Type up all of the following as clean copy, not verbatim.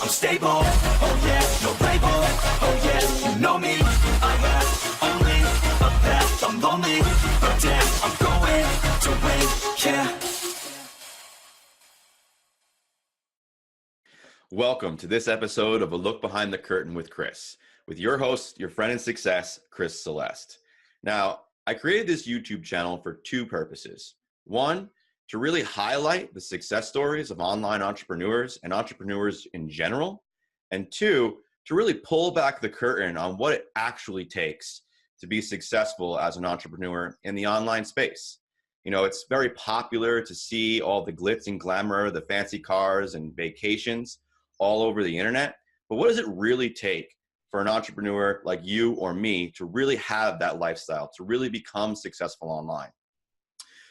I'm stable, oh yeah, no label, oh yeah, you know me. I have only a path, I'm lonely, but damn, I'm going to win, yeah. Welcome to this episode of A Look Behind the Curtain with Chris, with your host, your friend in success, Chris Celeste. Now, I created this YouTube channel for two purposes. One, to really highlight the success stories of online entrepreneurs and entrepreneurs in general. And two, to really pull back the curtain on what it actually takes to be successful as an entrepreneur in the online space. You know, it's very popular to see all the glitz and glamour, the fancy cars and vacations all over the internet. But what does it really take for an entrepreneur like you or me to really have that lifestyle, to really become successful online?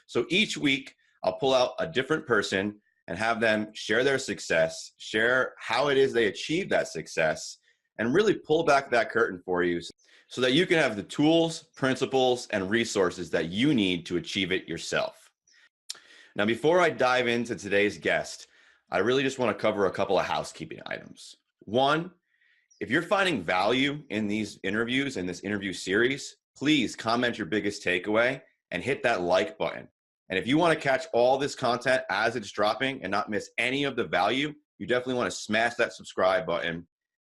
So each week, I'll pull out a different person and have them share their success, share how it is they achieved that success, and really pull back that curtain for you so that you can have the tools, principles, and resources that you need to achieve it yourself. Now, before I dive into today's guest, I really just want to cover a couple of housekeeping items. One, if you're finding value in these interviews, in this interview series, please comment your biggest takeaway and hit that like button. And if you want to catch all this content as it's dropping and not miss any of the value, you definitely want to smash that subscribe button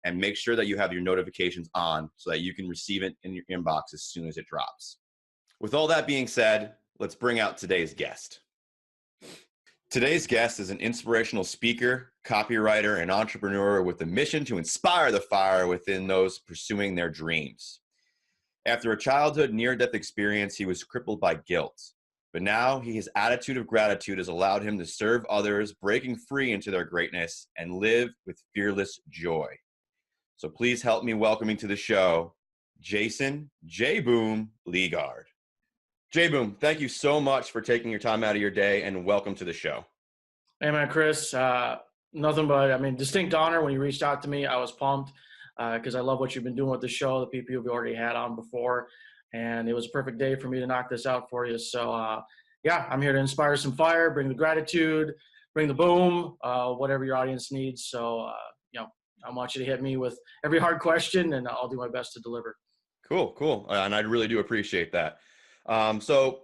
and make sure that you have your notifications on so that you can receive it in your inbox as soon as it drops. With all that being said, let's bring out today's guest. Today's guest is an inspirational speaker, copywriter, and entrepreneur with the mission to inspire the fire within those pursuing their dreams. After a childhood near-death experience, he was crippled by guilt. But now his attitude of gratitude has allowed him to serve others, breaking free into their greatness and live with fearless joy. So please help me welcoming to the show, Jason J. Boom Legaard. J. Boom, thank you so much for taking your time out of your day and welcome to the show. Hey man, Chris, nothing but, distinct honor when you reached out to me. I was pumped because I love what you've been doing with the show, the people you've already had on before. And it was a perfect day for me to knock this out for you. So, yeah, I'm here to inspire some fire, bring the gratitude, bring the boom, whatever your audience needs. So, I want you to hit me with every hard question, and I'll do my best to deliver. Cool. And I really do appreciate that. So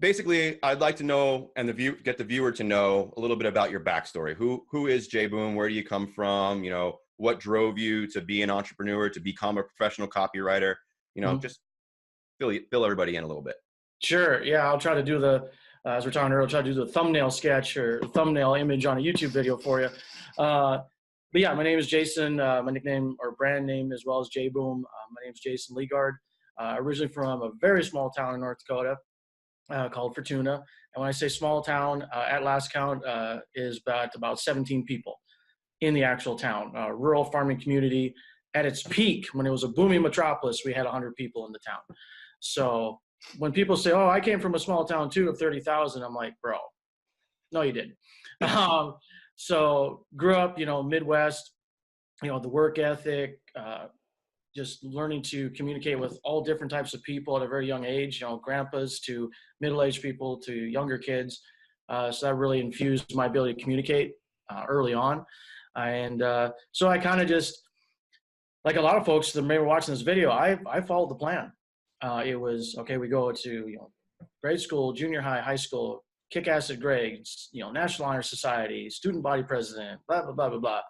basically, I'd like to know and get the viewer to know a little bit about your backstory. Who is J. Boom? Where do you come from? You know, what drove you to be an entrepreneur, to become a professional copywriter? You know, just fill everybody in a little bit. Sure. Yeah, I'll try to do as we're talking earlier, I'll try to do the thumbnail sketch or thumbnail image on a YouTube video for you. But yeah, my name is Jason. My nickname or brand name as well as J Boom. My name is Jason Legaard. Originally from a very small town in North Dakota called Fortuna. And when I say small town, at last count is about 17 people in the actual town. Rural farming community. At its peak, when it was a booming metropolis, we had 100 people in the town. So when people say, oh, I came from a small town too of 30,000, I'm like, bro, no, you didn't. So grew up, Midwest, the work ethic, just learning to communicate with all different types of people at a very young age, grandpas to middle-aged people to younger kids. So that really infused my ability to communicate early on. And so I kind of just, like a lot of folks that may be watching this video, I followed the plan. It was, okay, we go to, grade school, junior high, high school, kick ass at grades, National Honor Society, student body president, blah, blah, blah, blah, blah.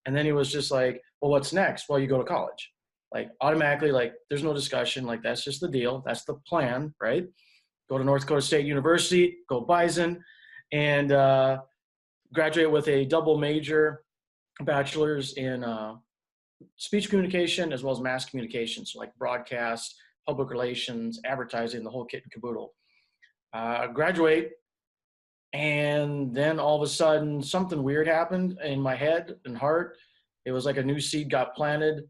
And then he was just like, well, what's next? Well, you go to college. Like automatically, like there's no discussion. Like that's just the deal. That's the plan, right? Go to North Dakota State University, go Bison, and graduate with a double major, bachelor's in speech communication as well as mass communication. So like broadcast, public relations, advertising, the whole kit and caboodle. Graduate, and then all of a sudden something weird happened in my head and heart. It was like a new seed got planted,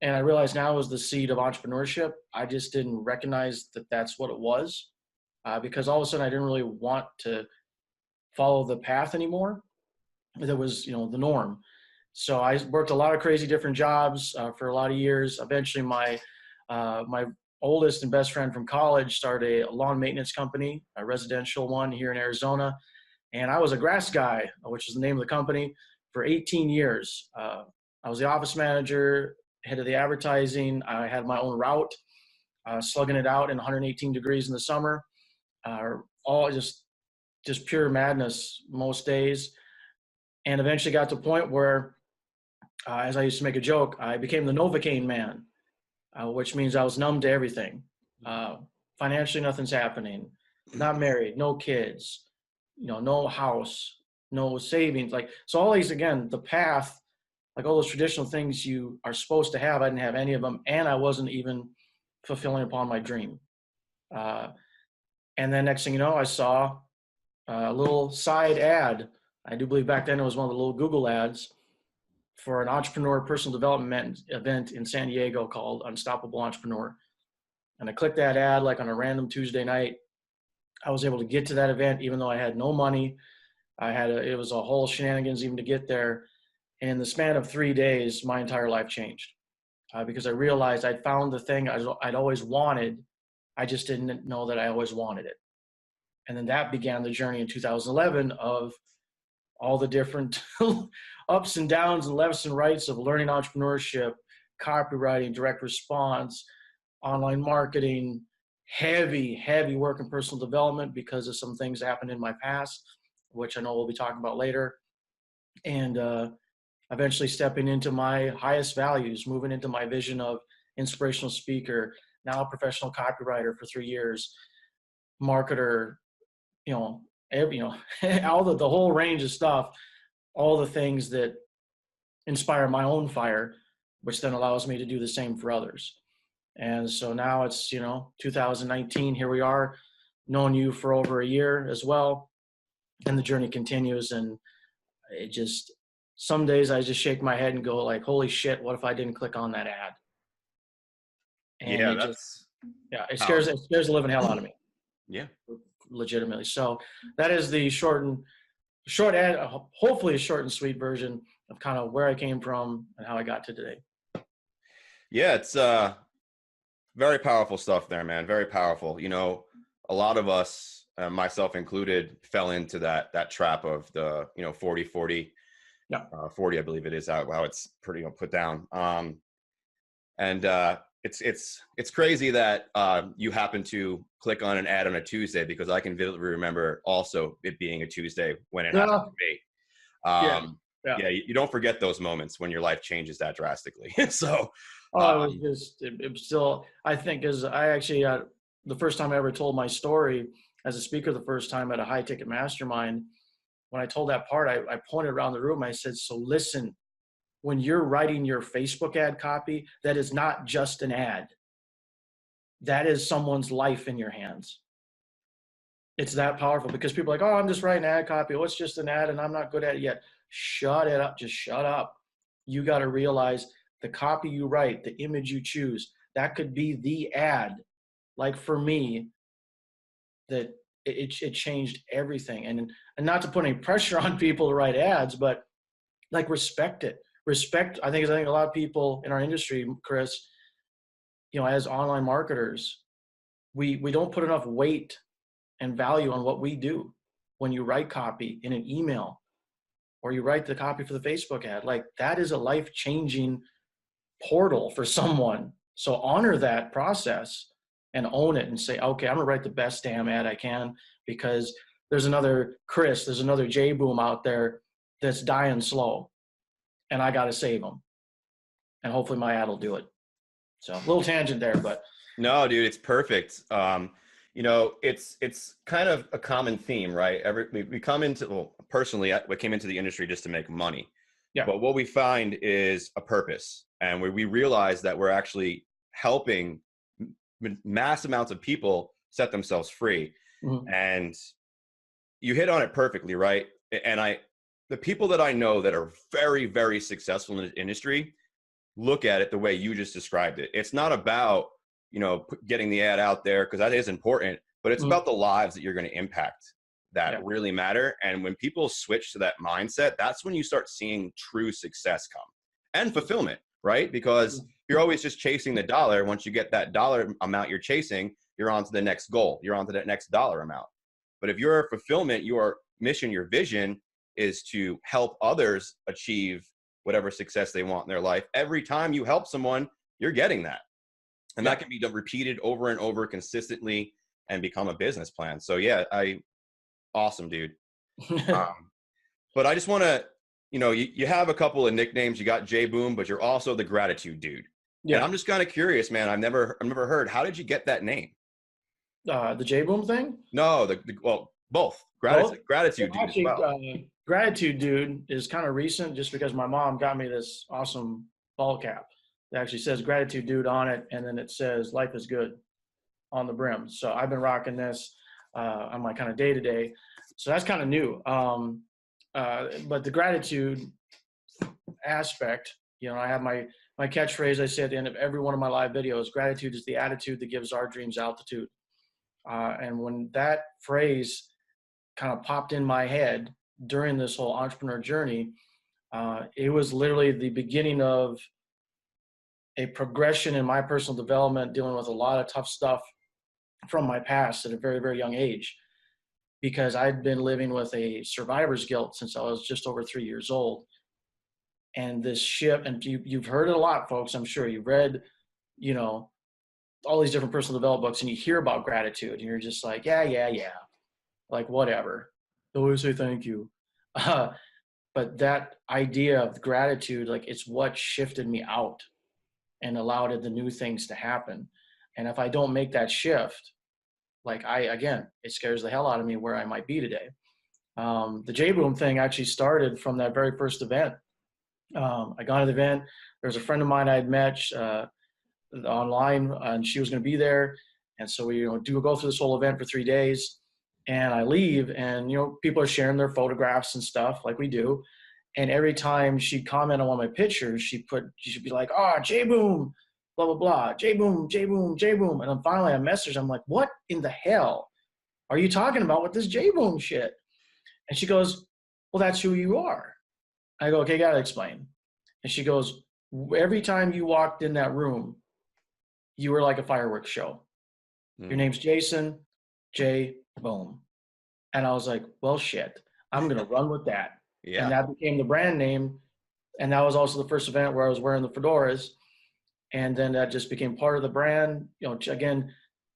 and I realized now it was the seed of entrepreneurship. I just didn't recognize that that's what it was, because all of a sudden I didn't really want to follow the path anymore. That was, the norm. So I worked a lot of crazy different jobs for a lot of years. Eventually my oldest and best friend from college started a lawn maintenance company, a residential one here in Arizona. And I was a grass guy, which is the name of the company. for 18 years. I was the office manager, head of the advertising. I had my own route, slugging it out in 118 degrees in the summer, all just pure madness most days. And eventually got to a point where, as I used to make a joke, I became the Novocaine man, which means I was numb to everything. Financially, nothing's happening. Not married, no kids, no house, no savings. Like, so all these, again, the path, like all those traditional things you are supposed to have, I didn't have any of them. And I wasn't even fulfilling upon my dream. And then next thing you know, I saw a little side ad. I do believe back then it was one of the little Google ads for an entrepreneur personal development event in San Diego called Unstoppable Entrepreneur. And I clicked that ad like on a random Tuesday night. I was able to get to that event even though I had no money. It was a whole shenanigans even to get there. And in the span of 3 days, my entire life changed because I realized I'd found the thing I'd always wanted. I just didn't know that I always wanted it. And then that began the journey in 2011 of all the different ups and downs and lefts and rights of learning entrepreneurship, copywriting, direct response, online marketing, heavy work in personal development because of some things that happened in my past, which I know we'll be talking about later. And eventually stepping into my highest values, moving into my vision of inspirational speaker, now a professional copywriter for 3 years, marketer, all the whole range of stuff, all the things that inspire my own fire, which then allows me to do the same for others. And so now it's, 2019, here we are, known you for over a year as well. And the journey continues. And it just, some days I just shake my head and go like, holy shit, what if I didn't click on that ad? And it scares the living hell out of me. Yeah. Legitimately. So that is the short ad, hopefully a short and sweet version of kind of where I came from and how I got to today. Yeah, it's very powerful stuff there, man. Very powerful. A lot of us, myself included, fell into that trap of the 40-40. Yeah. 40, I believe it is how it's pretty put down. It's crazy that you happen to click on an ad on a Tuesday because I can vividly remember also it being a Tuesday when it happened to me. You don't forget those moments when your life changes that drastically. So, it was still, I think, the first time I ever told my story as a speaker, the first time at a high ticket mastermind, when I told that part, I pointed around the room. I said, so listen, when you're writing your Facebook ad copy, that is not just an ad. That is someone's life in your hands. It's that powerful because people are like, oh, I'm just writing ad copy. Oh, it's just an ad and I'm not good at it yet. Shut it up. Just shut up. You got to realize the copy you write, the image you choose, that could be the ad. Like for me, that it changed everything. And not to put any pressure on people to write ads, but like respect it. Respect, I think a lot of people in our industry, Chris, as online marketers, we don't put enough weight and value on what we do. When you write copy in an email or you write the copy for the Facebook ad, like that is a life-changing portal for someone. So honor that process and own it and say, okay, I'm gonna write the best damn ad I can because there's another Chris, there's another J Boom out there that's dying slow. And I got to save them. And hopefully my ad will do it. So a little tangent there, but. No, dude, it's perfect. It's kind of a common theme, right? We come into, personally, we came into the industry just to make money. Yeah. But what we find is a purpose. And we realize that we're actually helping mass amounts of people set themselves free. Mm-hmm. And you hit on it perfectly, right? And the people that I know that are very, very successful in the industry look at it the way you just described it. It's not about, getting the ad out there because that is important, but it's about the lives that you're going to impact that really matter. And when people switch to that mindset, that's when you start seeing true success come and fulfillment, right? Because you're always just chasing the dollar. Once you get that dollar amount you're chasing, you're on to the next goal. You're on to that next dollar amount. But if your fulfillment, your mission, your vision is to help others achieve whatever success they want in their life. Every time you help someone, you're getting that. And that can be done repeated over and over consistently and become a business plan. So yeah, awesome, dude. But I just want to, you have a couple of nicknames. You got J Boom, but you're also the gratitude dude. Yeah. And I'm just kind of curious, man. I've never heard. How did you get that name? The J Boom thing? No, well, both. Gratitude dude actually, as well. Gratitude dude is kind of recent, just because my mom got me this awesome ball cap that actually says gratitude dude on it, and then it says life is good on the brim. So I've been rocking this on my kind of day-to-day. So that's kind of new. But the gratitude aspect, I have my catchphrase I say at the end of every one of my live videos: gratitude is the attitude that gives our dreams altitude. And when that phrase kind of popped in my head during this whole entrepreneur journey, it was literally the beginning of a progression in my personal development, dealing with a lot of tough stuff from my past at a very, very young age, because I'd been living with a survivor's guilt since I was just over 3 years old. And this shift, and you've heard it a lot, folks, I'm sure. You've read, all these different personal development books, and you hear about gratitude, and you're just like, yeah, like whatever. They always say thank you. But that idea of gratitude, like, it's what shifted me out and allowed the new things to happen. And if I don't make that shift, like it scares the hell out of me where I might be today. The J Boom thing actually started from that very first event. I got to the event. There was a friend of mine I had met online, and she was going to be there. And so we go through this whole event for 3 days, and I leave, and people are sharing their photographs and stuff like we do. And every time she'd comment on one of my pictures, she'd be like, J Boom, blah, blah, blah, J Boom, J Boom, J Boom. And then finally I messaged, I'm like, what in the hell are you talking about with this J Boom shit? And she goes, well, that's who you are. I go, okay, gotta explain. And she goes, every time you walked in that room, you were like a fireworks show. Your name's Jason J Boom. And I was like, well, shit, I'm going to run with that. Yeah. And that became the brand name. And that was also the first event where I was wearing the fedoras. And then that just became part of the brand, again,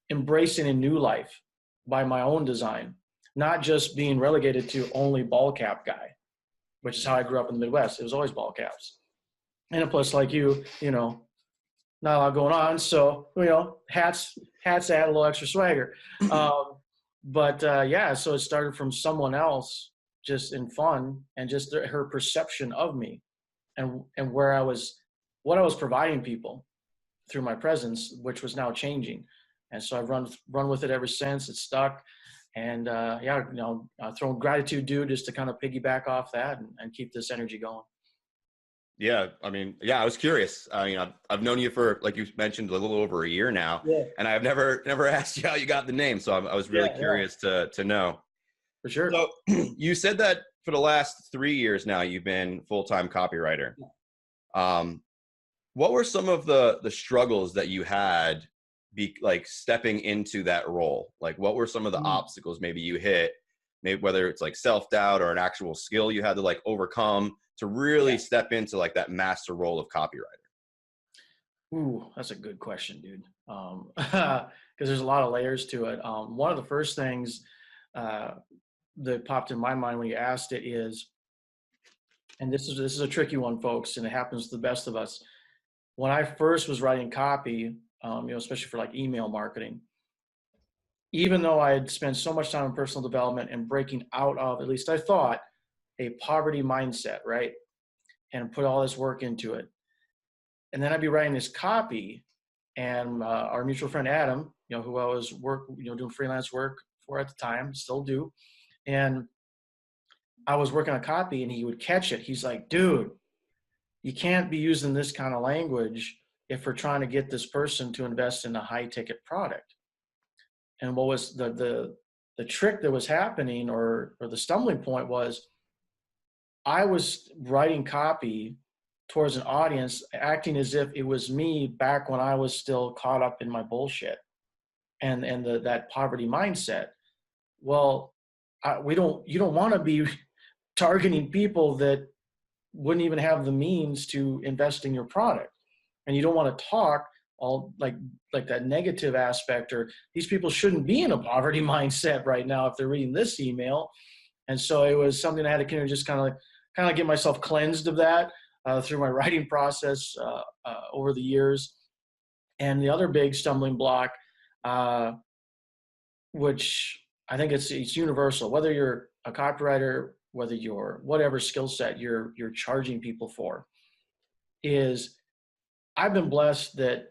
embracing a new life by my own design, not just being relegated to only ball cap guy, which is how I grew up in the Midwest. It was always ball caps. And plus, like not a lot going on. So, hats add a little extra swagger. So it started from someone else, just in fun, and just her perception of me and what I was providing people through my presence, which was now changing. And so I've run with it ever since. It's stuck. And throwing gratitude dude just to kind of piggyback off that and keep this energy going. Yeah. I was curious. I've known you for, like you mentioned, a little over a year now, and I've never asked you how you got the name. So I was really curious to know. For sure. So you said that for the last 3 years now, you've been full-time copywriter. What were some of the struggles that you had stepping into that role? Like, what were some of the obstacles maybe you hit, maybe whether it's like self-doubt or an actual skill you had to overcome to really step into that master role of copywriter? Ooh, that's a good question, dude. Because there's a lot of layers to it. One of the first things that popped in my mind when you asked it is, and this is a tricky one, folks, and it happens to the best of us. When I first was writing copy, especially for email marketing, even though I had spent so much time in personal development and breaking out of, at least I thought, a poverty mindset, right? And put all this work into it. And then I'd be writing this copy, and our mutual friend Adam, who I was doing freelance work for at the time, still do. And I was working on copy, and he would catch it. He's like, dude, you can't be using this kind of language if we're trying to get this person to invest in a high ticket product. And what was the trick that was happening, or the stumbling point, was I was writing copy towards an audience acting as if it was me back when I was still caught up in my bullshit and that poverty mindset. Well, you don't want to be targeting people that wouldn't even have the means to invest in your product. And you don't want to talk all like that negative aspect, or these people shouldn't be in a poverty mindset right now if they're reading this email. And so it was something I had to just kind of get myself cleansed of that through my writing process over the years. And the other big stumbling block, which I think it's universal, whether you're a copywriter, whether you're whatever skill set you're charging people for, is I've been blessed that,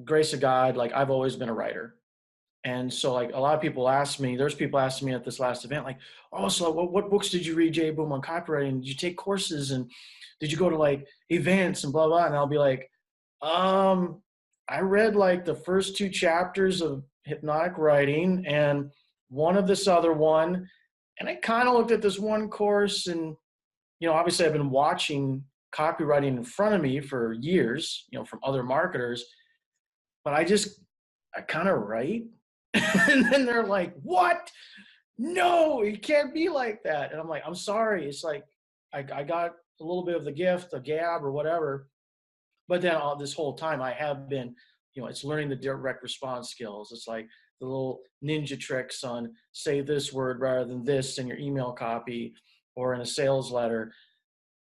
grace of God, like I've always been a writer. And so like a lot of people ask me, there's people asking me at this last event, like, oh, so what books did you read, Jay Boom, on copywriting? Did you take courses, and did you go to like events and blah, blah? And I'll be like, I read like the first 2 chapters of Hypnotic Writing and one of this other one. And I kind of looked at this one course, and, obviously I've been watching copywriting in front of me for years, from other marketers, but I kind of write. And then they're like, what? No, it can't be like that. And I'm like, I'm sorry. It's like, I got a little bit of the gift, a gab or whatever. But then this whole time I have been, it's learning the direct response skills. It's like the little ninja tricks on say this word rather than this in your email copy or in a sales letter.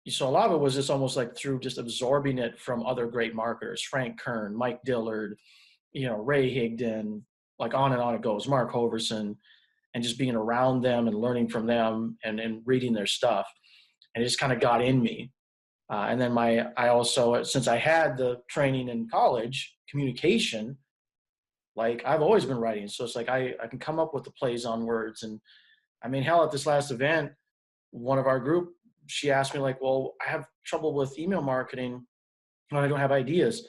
So a lot of it was just almost like through just absorbing it from other great marketers, Frank Kern, Mike Dillard, Ray Higdon, like on and on it goes, Mark Hoverson, and just being around them and learning from them and reading their stuff. And it just kind of got in me. And then I also, since I had the training in college, communication, like I've always been writing. So it's like I can come up with the plays on words. And I mean, hell, at this last event, one of our group, she asked me like, well, I have trouble with email marketing when I don't have ideas.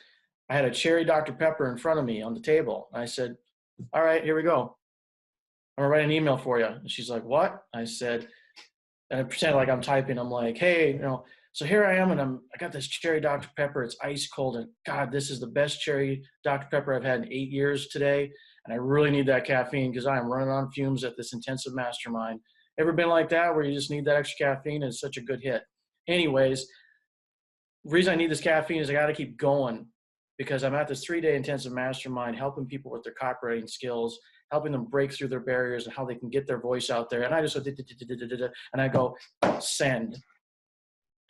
I had a cherry Dr. Pepper in front of me on the table. And I said, all right, here we go. I'm gonna write an email for you. And she's like, what? I said, and I pretend like I'm typing. I'm like, hey, so here I am, and I got this cherry Dr. Pepper. It's ice cold, and God, this is the best cherry Dr. Pepper I've had in 8 years today. And I really need that caffeine because I am running on fumes at this intensive mastermind. Ever been like that where you just need that extra caffeine? It's such a good hit. Anyways, the reason I need this caffeine is I got to keep going because I'm at this 3-day intensive mastermind helping people with their copywriting skills, helping them break through their barriers and how they can get their voice out there. And I just go, and I go, send.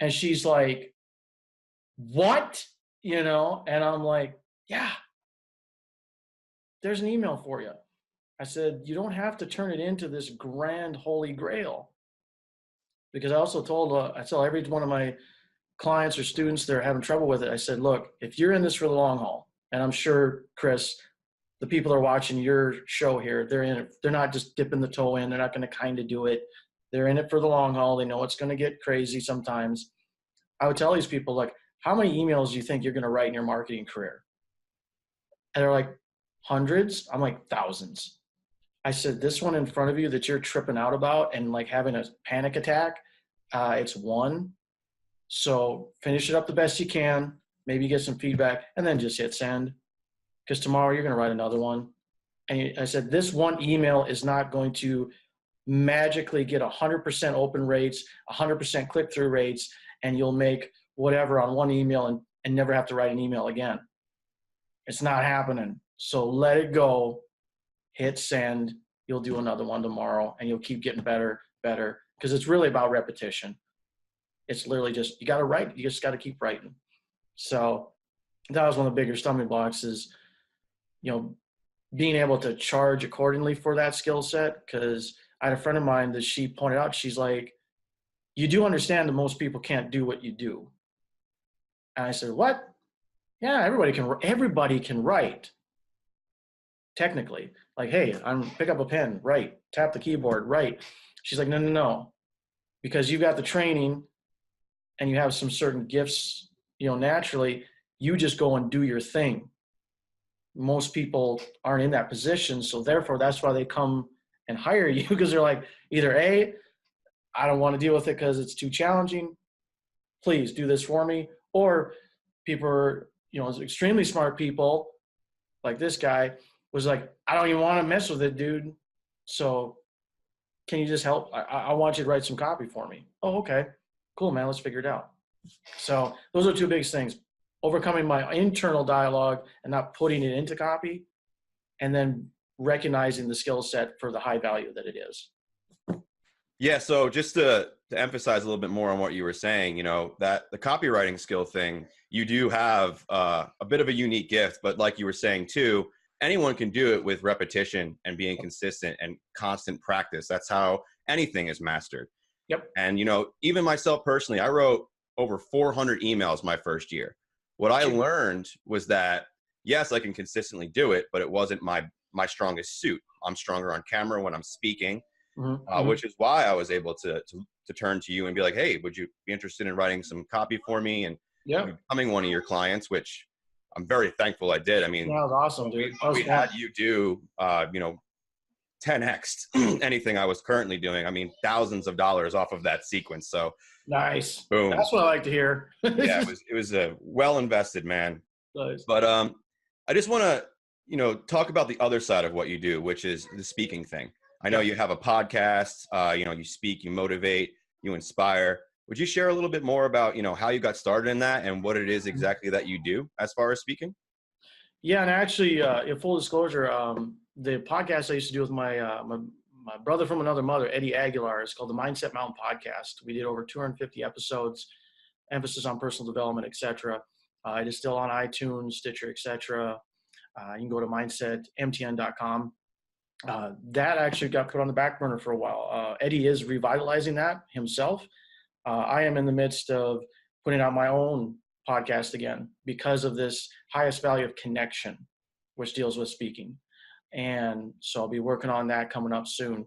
And she's like, what? And I'm like, yeah, there's an email for you. I said, you don't have to turn it into this grand holy grail. Because I also I tell every one of my clients or students that are having trouble with it, I said, look, if you're in this for the long haul, and I'm sure, Chris, the people that are watching your show here, they're in it. They're not just dipping the toe in. They're not going to kind of do it. They're in it for the long haul. They know it's going to get crazy sometimes. I would tell these people, like, how many emails do you think you're going to write in your marketing career? And they're like, hundreds. I'm like, thousands. I said, this one in front of you that you're tripping out about and like having a panic attack, it's 1. So finish it up the best you can, maybe get some feedback, and then just hit send. Because tomorrow you're going to write another one. And I said, this one email is not going to magically get 100% open rates, 100% click-through rates, and you'll make whatever on one email and never have to write an email again. It's not happening. So let it go, hit send, you'll do another one tomorrow, and you'll keep getting better, because it's really about repetition. It's literally just, you got to write, you just got to keep writing. So that was one of the bigger stumbling blocks is, being able to charge accordingly for that skill set. Because I had a friend of mine that she pointed out, she's like, you do understand that most people can't do what you do. And I said, what? Yeah, everybody can write. Technically, like, hey, pick up a pen, write, tap the keyboard, write. She's like, no, because you've got the training and you have some certain gifts, naturally, you just go and do your thing. Most people aren't in that position. So therefore, that's why they come and hire you, because they're like, either A, I don't want to deal with it because it's too challenging. Please do this for me. Or people are, extremely smart people like this guy was like, I don't even want to mess with it, dude. So can you just help? I want you to write some copy for me. Oh, okay, cool, man. Let's figure it out. So those are two biggest things: overcoming my internal dialogue and not putting it into copy, and then recognizing the skill set for the high value that it is. Yeah. So just to emphasize a little bit more on what you were saying, you know, that the copywriting skill thing, you do have a bit of a unique gift, but like you were saying too, anyone can do it with repetition and being consistent and constant practice. That's how anything is mastered. Yep. And, you know, even myself personally, I wrote over 400 emails my first year. What I learned was that, yes, I can consistently do it, but it wasn't my strongest suit. I'm stronger on camera when I'm speaking, which is why I was able to turn to you and be like, hey, would you be interested in writing some copy for me and becoming one of your clients, which I'm very thankful I did. I mean, that was awesome, dude. We had you do, you know, 10x anything I was currently doing. I mean, thousands of dollars off of that sequence. So nice. Boom. That's what I like to hear. Yeah, it was a well invested, man. Nice. But I just want to, you know, talk about the other side of what you do, which is the speaking thing. I know you have a podcast, you know, you speak, you motivate, you inspire. Would you share a little bit more about, you know, how you got started in that and what it is exactly that you do as far as speaking? Yeah, and actually, in full disclosure, the podcast I used to do with my brother from another mother, Eddie Aguilar, is called the Mindset Mountain Podcast. We did over 250 episodes, emphasis on personal development, etc. It is still on iTunes, Stitcher, etc. You can go to mindsetmtn.com. That actually got put on the back burner for a while. Eddie is revitalizing that himself. I am in the midst of putting out my own podcast again because of this highest value of connection, which deals with speaking. And so I'll be working on that coming up soon.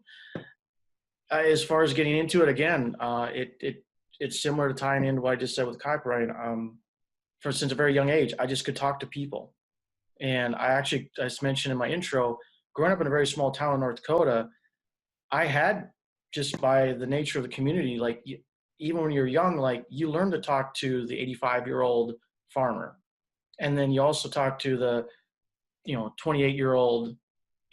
As far as getting into it again, it's similar to tying into what I just said with copywriting. Since a very young age, I just could talk to people. And as mentioned in my intro, growing up in a very small town in North Dakota, I had, just by the nature of the community, like even when you're young, like you learn to talk to the 85-year-old farmer. And then you also talk to the, 28-year-old,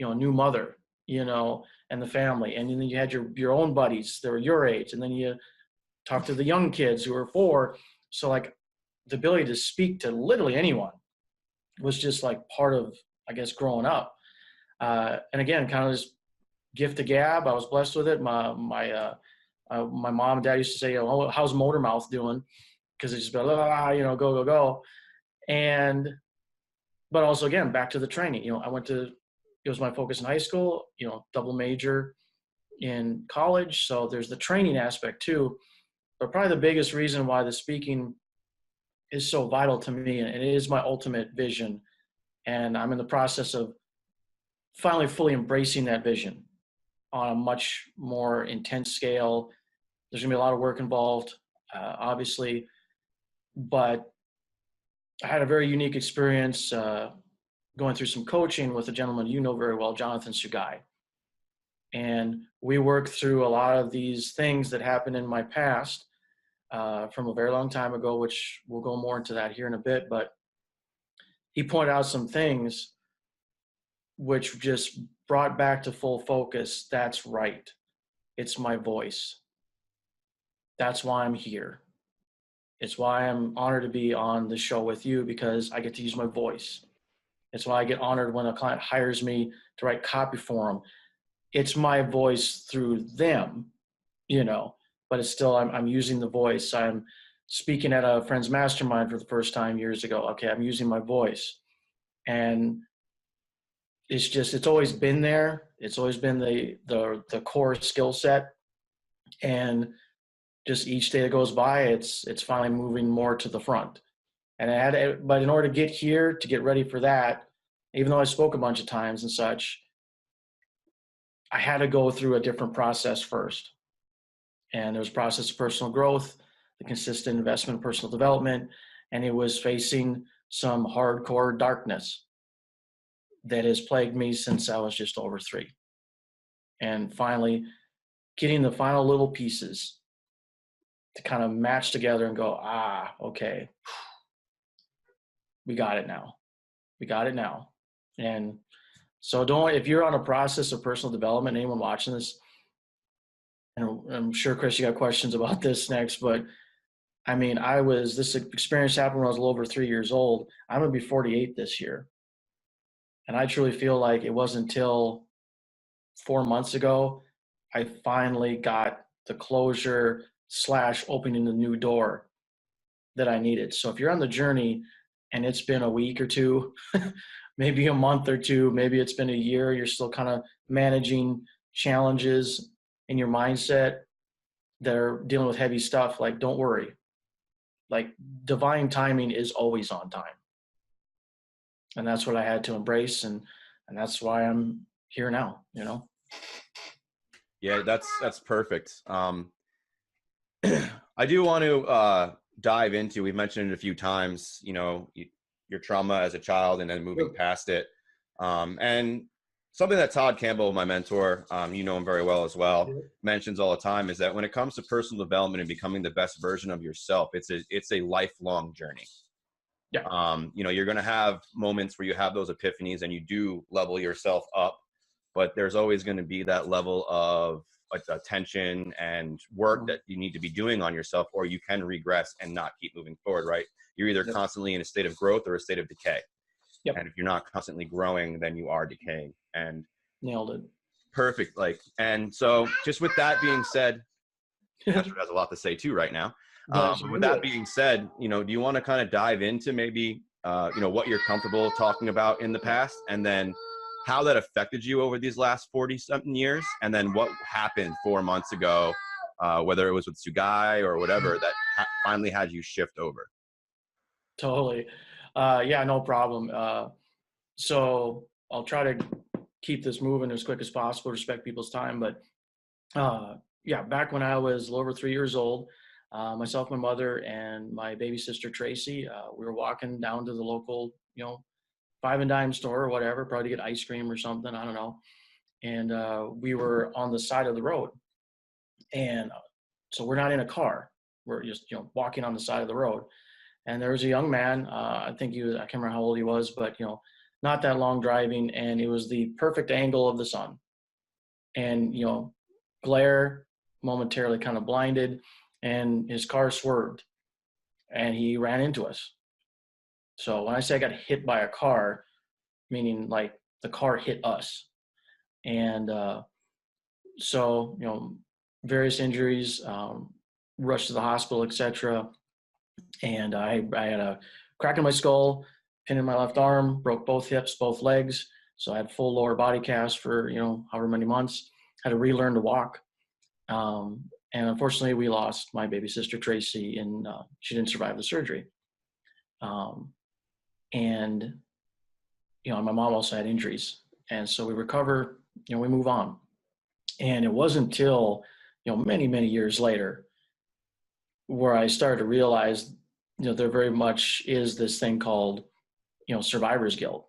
new mother, and the family. And then you had your own buddies that were your age. And then you talk to the young kids who were 4. So like the ability to speak to literally anyone was just like part of, I guess, growing up. And again, kind of this gift of gab. I was blessed with it. My mom and dad used to say, "Oh, how's Motor Mouth doing?" Because it's just been, go, go, go. But also again, back to the training. It was my focus in high school. Double major in college. So there's the training aspect too. But probably the biggest reason why the speaking is so vital to me, and it is my ultimate vision. And I'm in the process of finally fully embracing that vision on a much more intense scale. There's gonna be a lot of work involved, obviously, but I had a very unique experience going through some coaching with a gentleman you know very well, Jonathan Sugai. And we worked through a lot of these things that happened in my past from a very long time ago, which we'll go more into that here in a bit. But he pointed out some things which just brought back to full focus. That's right. It's my voice. That's why I'm here. It's why I'm honored to be on the show with you, because I get to use my voice. It's why I get honored when a client hires me to write copy for them. It's my voice through them, but it's still, I'm using the voice. I'm speaking at a friend's mastermind for the first time years ago. Okay, I'm using my voice. And it's always been there. It's always been the core skill set. And just each day that goes by, it's finally moving more to the front. But in order to get here, to get ready for that, even though I spoke a bunch of times and such, I had to go through a different process first. And there was a process of personal growth, the consistent investment in personal development, and it was facing some hardcore darkness that has plagued me since I was just over 3. And finally, getting the final little pieces to kind of match together and go, okay, we got it now. We got it now. And so if you're on a process of personal development, anyone watching this, and I'm sure, Chris, you got questions about this next, but I mean, this experience happened when I was a little over 3 years old. I'm going to be 48 this year. And I truly feel like it wasn't until 4 months ago, I finally got the closure / opening the new door that I needed. So if you're on the journey and it's been a week or two, maybe a month or two, maybe it's been a year, you're still kind of managing challenges in your mindset that are dealing with heavy stuff, like, don't worry. Like, divine timing is always on time. And that's what I had to embrace. And that's why I'm here now, you know? Yeah, that's perfect. I do want to dive into, we've mentioned it a few times, you know, your trauma as a child and then moving past it. And something that Todd Campbell, my mentor, you know him very well as well, mentions all the time is that when it comes to personal development and becoming the best version of yourself, it's a lifelong journey. Yeah. You know, you're going to have moments where you have those epiphanies and you do level yourself up, but there's always going to be that level of attention and work that you need to be doing on yourself, or you can regress and not keep moving forward, right? You're either constantly in a state of growth or a state of decay. Yep. And if you're not constantly growing, then you are decaying. And nailed it. Perfect. And so just with that being said, Patrick has a lot to say too right now. But with that being said, you know, do you want to kind of dive into maybe, you know, what you're comfortable talking about in the past, and then how that affected you over these last 40-something years, and then what happened 4 months ago, whether it was with Sugai or whatever, that finally had you shift over? Totally. Yeah, no problem. So I'll try to keep this moving as quick as possible, respect people's time. But yeah, back when I was a little over 3 years old, myself, my mother, and my baby sister, Tracy, we were walking down to the local, you know, 5 and dime store or whatever, probably to get ice cream or something. I don't know. And we were on the side of the road. And so we're not in a car. We're just, you know, walking on the side of the road. And there was a young man, I think he was, I can't remember how old he was, but, you know, not that long driving. And it was the perfect angle of the sun. And, you know, glare, momentarily kind of blinded, and his car swerved and he ran into us. So when I say I got hit by a car, meaning like the car hit us. And so, you know, various injuries, rushed to the hospital, etc. And I had a crack in my skull, pin in my left arm, broke both hips, both legs. So I had full lower body cast for, you know, however many months. Had to relearn to walk. And unfortunately, we lost my baby sister, Tracy, and she didn't survive the surgery. And, you know, my mom also had injuries. And so we recover, you know, we move on. And it wasn't until, you know, many, many years later where I started to realize, you know, there very much is this thing called, you know, survivor's guilt.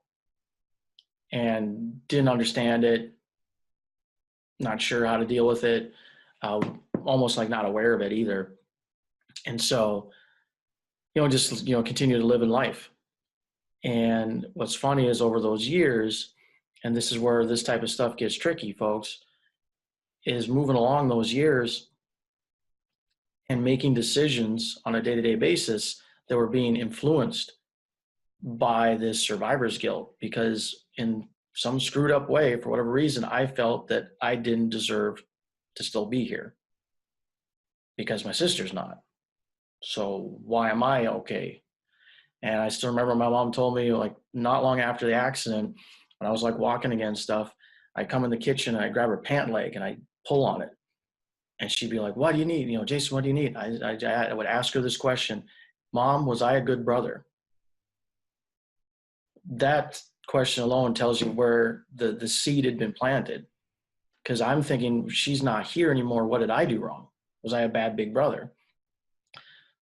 And didn't understand it, not sure how to deal with it, almost like not aware of it either. And so, you know, just, you know, continue to live in life. And what's funny is over those years, and this is where this type of stuff gets tricky, folks, is moving along those years and making decisions on a day-to-day basis that were being influenced by this survivor's guilt, because in some screwed up way, for whatever reason, I felt that I didn't deserve to still be here because my sister's not. So why am I okay? And I still remember my mom told me, like, not long after the accident, when I was like walking again stuff, I come in the kitchen and I grab her pant leg and I pull on it. And she'd be like, what do you need? You know, Jason, what do you need? I would ask her this question: Mom, was I a good brother? That question alone tells you where the seed had been planted. Because I'm thinking, she's not here anymore. What did I do wrong? Was I a bad big brother?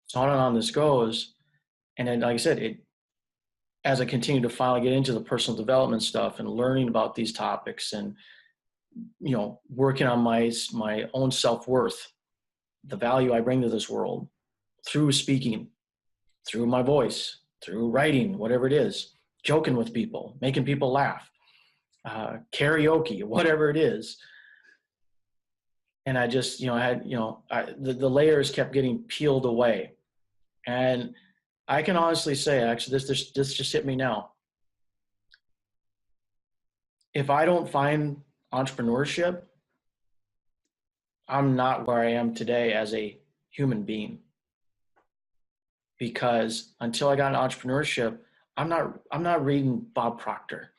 So on and on this goes. And then, like I said, as I continue to finally get into the personal development stuff and learning about these topics and, you know, working on my own self-worth, the value I bring to this world through speaking, through my voice, through writing, whatever it is, joking with people, making people laugh, karaoke, whatever it is, And I just, I had, the layers kept getting peeled away. And I can honestly say, actually, this just hit me now. If I don't find entrepreneurship, I'm not where I am today as a human being. Because until I got into entrepreneurship, I'm not reading Bob Proctor.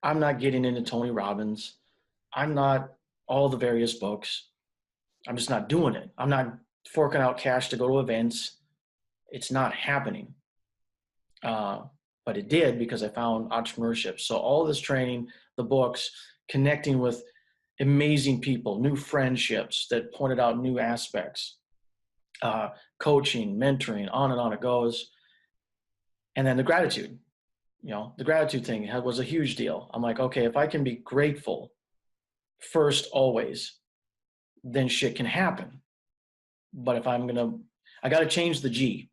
I'm not getting into Tony Robbins. I'm not all the various books. I'm just not doing it. I'm not forking out cash to go to events. It's not happening. But it did because I found entrepreneurship. So all this training, the books, connecting with amazing people, new friendships that pointed out new aspects, coaching, mentoring, on it goes. And then the gratitude, the gratitude thing was a huge deal. I'm like, okay, if I can be grateful first always, then shit can happen. But if I got to change the G.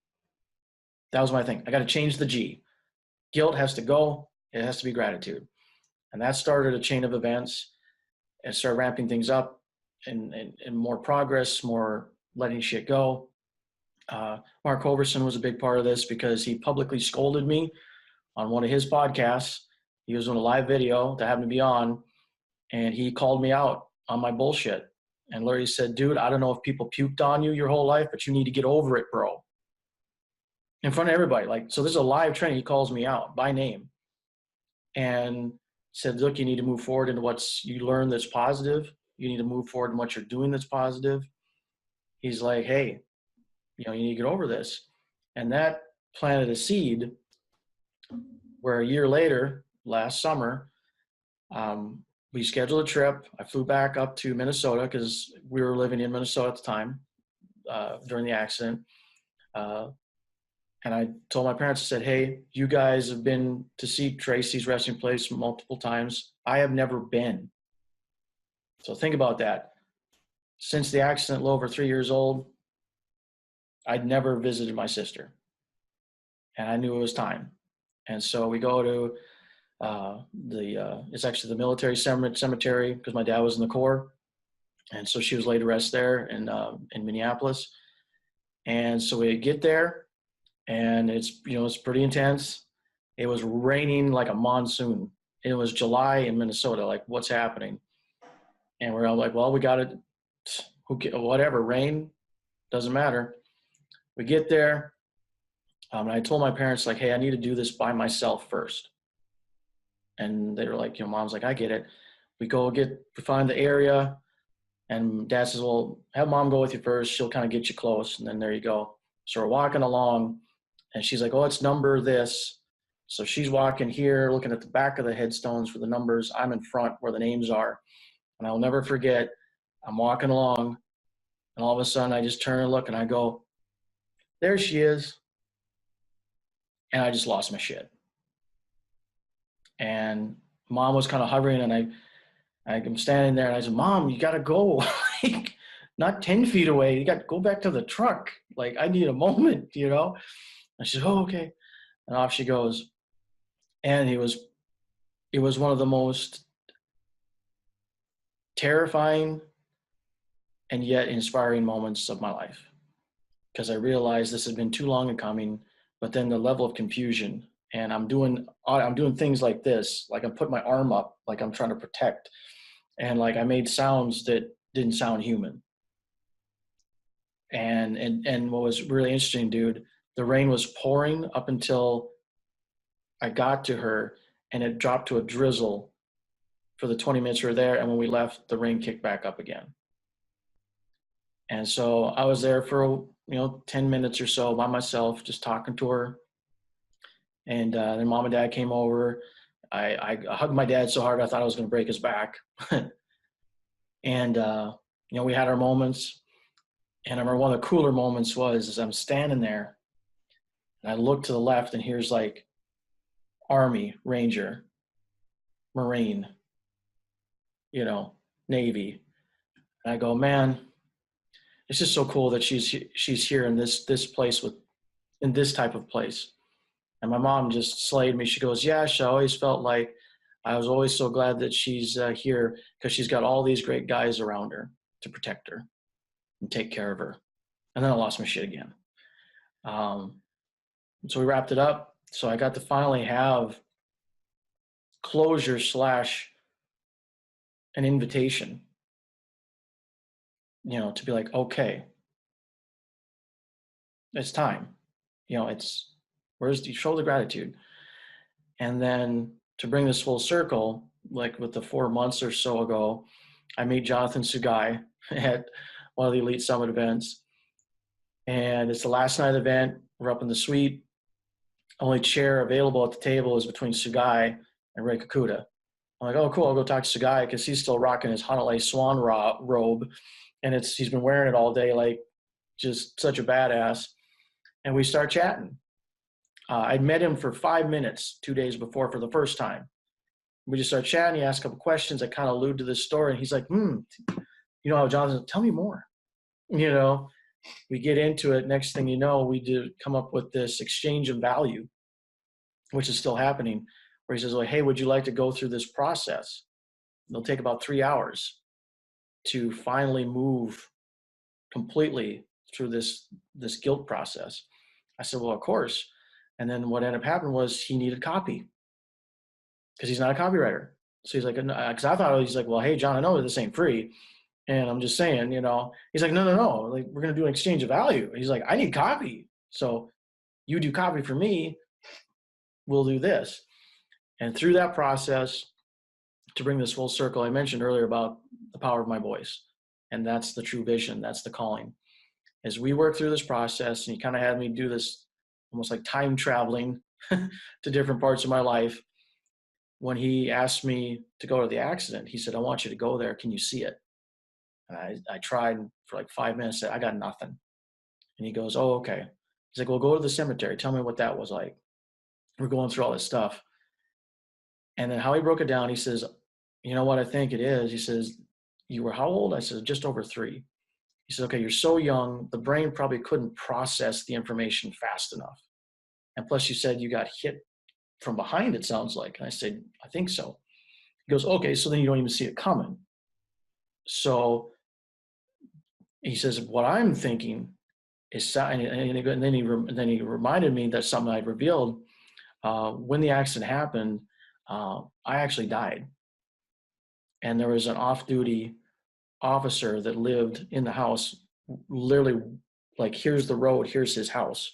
That was my thing. I got to change the G. Guilt has to go. It has to be gratitude. And that started a chain of events and started ramping things up and more progress, more letting shit go. Mark Hoverson was a big part of this because he publicly scolded me on one of his podcasts. He was on a live video that happened to be on, and he called me out on my bullshit. And Larry said, dude, I don't know if people puked on you your whole life, but you need to get over it, bro. In front of everybody. So this is a live training. He calls me out by name and said, look, you need to move forward into what's you learn that's positive. You need to move forward in what you're doing that's positive. He's like, hey, you need to get over this. And that planted a seed where a year later, last summer, we scheduled a trip. I flew back up to Minnesota because we were living in Minnesota at the time during the accident. And I told my parents, I said, hey, you guys have been to see Tracy's resting place multiple times. I have never been. So think about that. Since the accident, a little over 3 years old, I'd never visited my sister. And I knew it was time. And so we go to it's actually the military cemetery because my dad was in the Corps. And so she was laid to rest there in Minneapolis. And so we get there. And it's pretty intense. It was raining like a monsoon. It was July in Minnesota. Like, what's happening? And we're all like, well, we got it. Whatever, rain, doesn't matter. We get there. And I told my parents, like, hey, I need to do this by myself first. And they were like, mom's like, I get it. We find the area. And dad says, well, have mom go with you first. She'll kind of get you close. And then there you go. So we're walking along. And she's like, oh, it's number this. So she's walking here, looking at the back of the headstones for the numbers. I'm in front where the names are. And I'll never forget, I'm walking along, and all of a sudden I just turn and look, and I go, there she is. And I just lost my shit. And mom was kind of hovering, and I'm standing there, and I said, Mom, you got to go. Like, not 10 feet away. You got to go back to the truck. Like, I need a moment, And she said, oh, okay. And off she goes. And it was one of the most terrifying and yet inspiring moments of my life. Because I realized this had been too long in coming, but then the level of confusion. And I'm doing things like this, like I'm putting my arm up, like I'm trying to protect. And like I made sounds that didn't sound human. And what was really interesting, dude, the rain was pouring up until I got to her, and it dropped to a drizzle for the 20 minutes we were there. And when we left, the rain kicked back up again. And so I was there for, 10 minutes or so by myself, just talking to her. And then mom and dad came over. I hugged my dad so hard I thought I was going to break his back. And, we had our moments. And I remember one of the cooler moments was I'm standing there, and I look to the left, and here's like Army, Ranger, Marine, Navy. And I go, man, it's just so cool that she's here in this place in this type of place. And my mom just slayed me. She goes, yeah, she always felt like I was always so glad that she's here because she's got all these great guys around her to protect her and take care of her. And then I lost my shit again. So we wrapped it up. So I got to finally have closure / an invitation, to be like, okay, it's time. You show the gratitude. And then to bring this full circle, like with the 4 months or so ago, I meet Jonathan Sugai at one of the Elite Summit events. And it's the last night of the event. We're up in the suite. Only chair available at the table is between Sugai and Ray Kakuta. I'm like, oh, cool. I'll go talk to Sugai because he's still rocking his Hanalei Swan robe. And he's been wearing it all day, like just such a badass. And we start chatting. I'd met him for 5 minutes 2 days before for the first time. We just start chatting. He asked a couple questions that kind of allude to this story. And he's like, Jonathan, tell me more. We get into it. Next thing you know, we come up with this exchange of value, which is still happening, where he says, like, hey, would you like to go through this process? It'll take about 3 hours to finally move completely through this guilt process. I said, well, of course. And then what ended up happening was he needed copy because he's not a copywriter. So he's like, because I thought, he's like, well, hey, John, I know this ain't free. And I'm just saying, he's like, no, like, we're going to do an exchange of value. He's like, I need copy. So you do copy for me. We'll do this. And through that process, to bring this full circle, I mentioned earlier about the power of my voice. And that's the true vision. That's the calling. As we work through this process, and he kind of had me do this almost like time traveling to different parts of my life. When he asked me to go to the accident, he said, I want you to go there. Can you see it? And I tried for like 5 minutes, said, I got nothing. And he goes, oh, okay. He's like, well, go to the cemetery. Tell me what that was like. We're going through all this stuff. And then how he broke it down, he says, you know what I think it is? He says, you were how old? I said, just over 3. He said, okay, you're so young, the brain probably couldn't process the information fast enough. And plus you said you got hit from behind, it sounds like. And I said, I think so. He goes, okay, so then you don't even see it coming. So he says, what I'm thinking is, and then he reminded me that something I'd revealed. When the accident happened, I actually died. And there was an off-duty officer that lived in the house, literally like, here's the road, here's his house.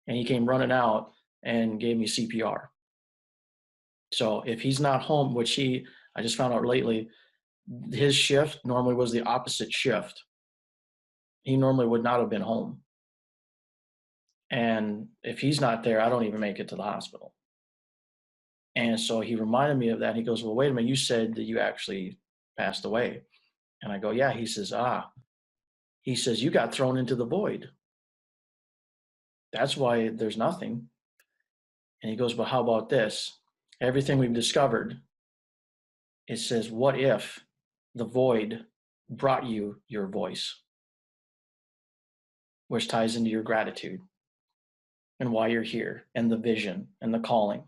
And he came running out and gave me CPR. So if he's not home, which I just found out lately, his shift normally was the opposite shift. He normally would not have been home. And if he's not there, I don't even make it to the hospital. And so he reminded me of that. He goes, well, wait a minute, you said that you actually passed away. And I go, yeah. He says, he says, you got thrown into the void. That's why there's nothing. And he goes, but how about this? Everything we've discovered, it says, what if the void brought you your voice? Which ties into your gratitude and why you're here and the vision and the calling.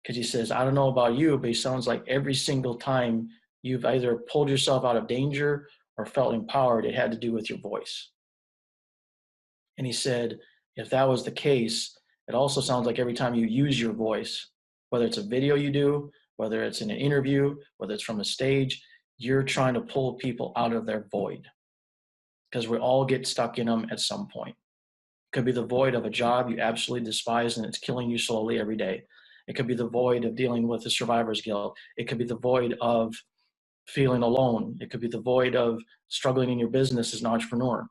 Because he says, I don't know about you, but he sounds like every single time you've either pulled yourself out of danger or felt empowered, it had to do with your voice. And he said, if that was the case, it also sounds like every time you use your voice, whether it's a video you do, whether it's in an interview, whether it's from a stage, you're trying to pull people out of their void. Because we all get stuck in them at some point. It could be the void of a job you absolutely despise and it's killing you slowly every day. It could be the void of dealing with the survivor's guilt. It could be the void of feeling alone. It could be the void of struggling in your business as an entrepreneur.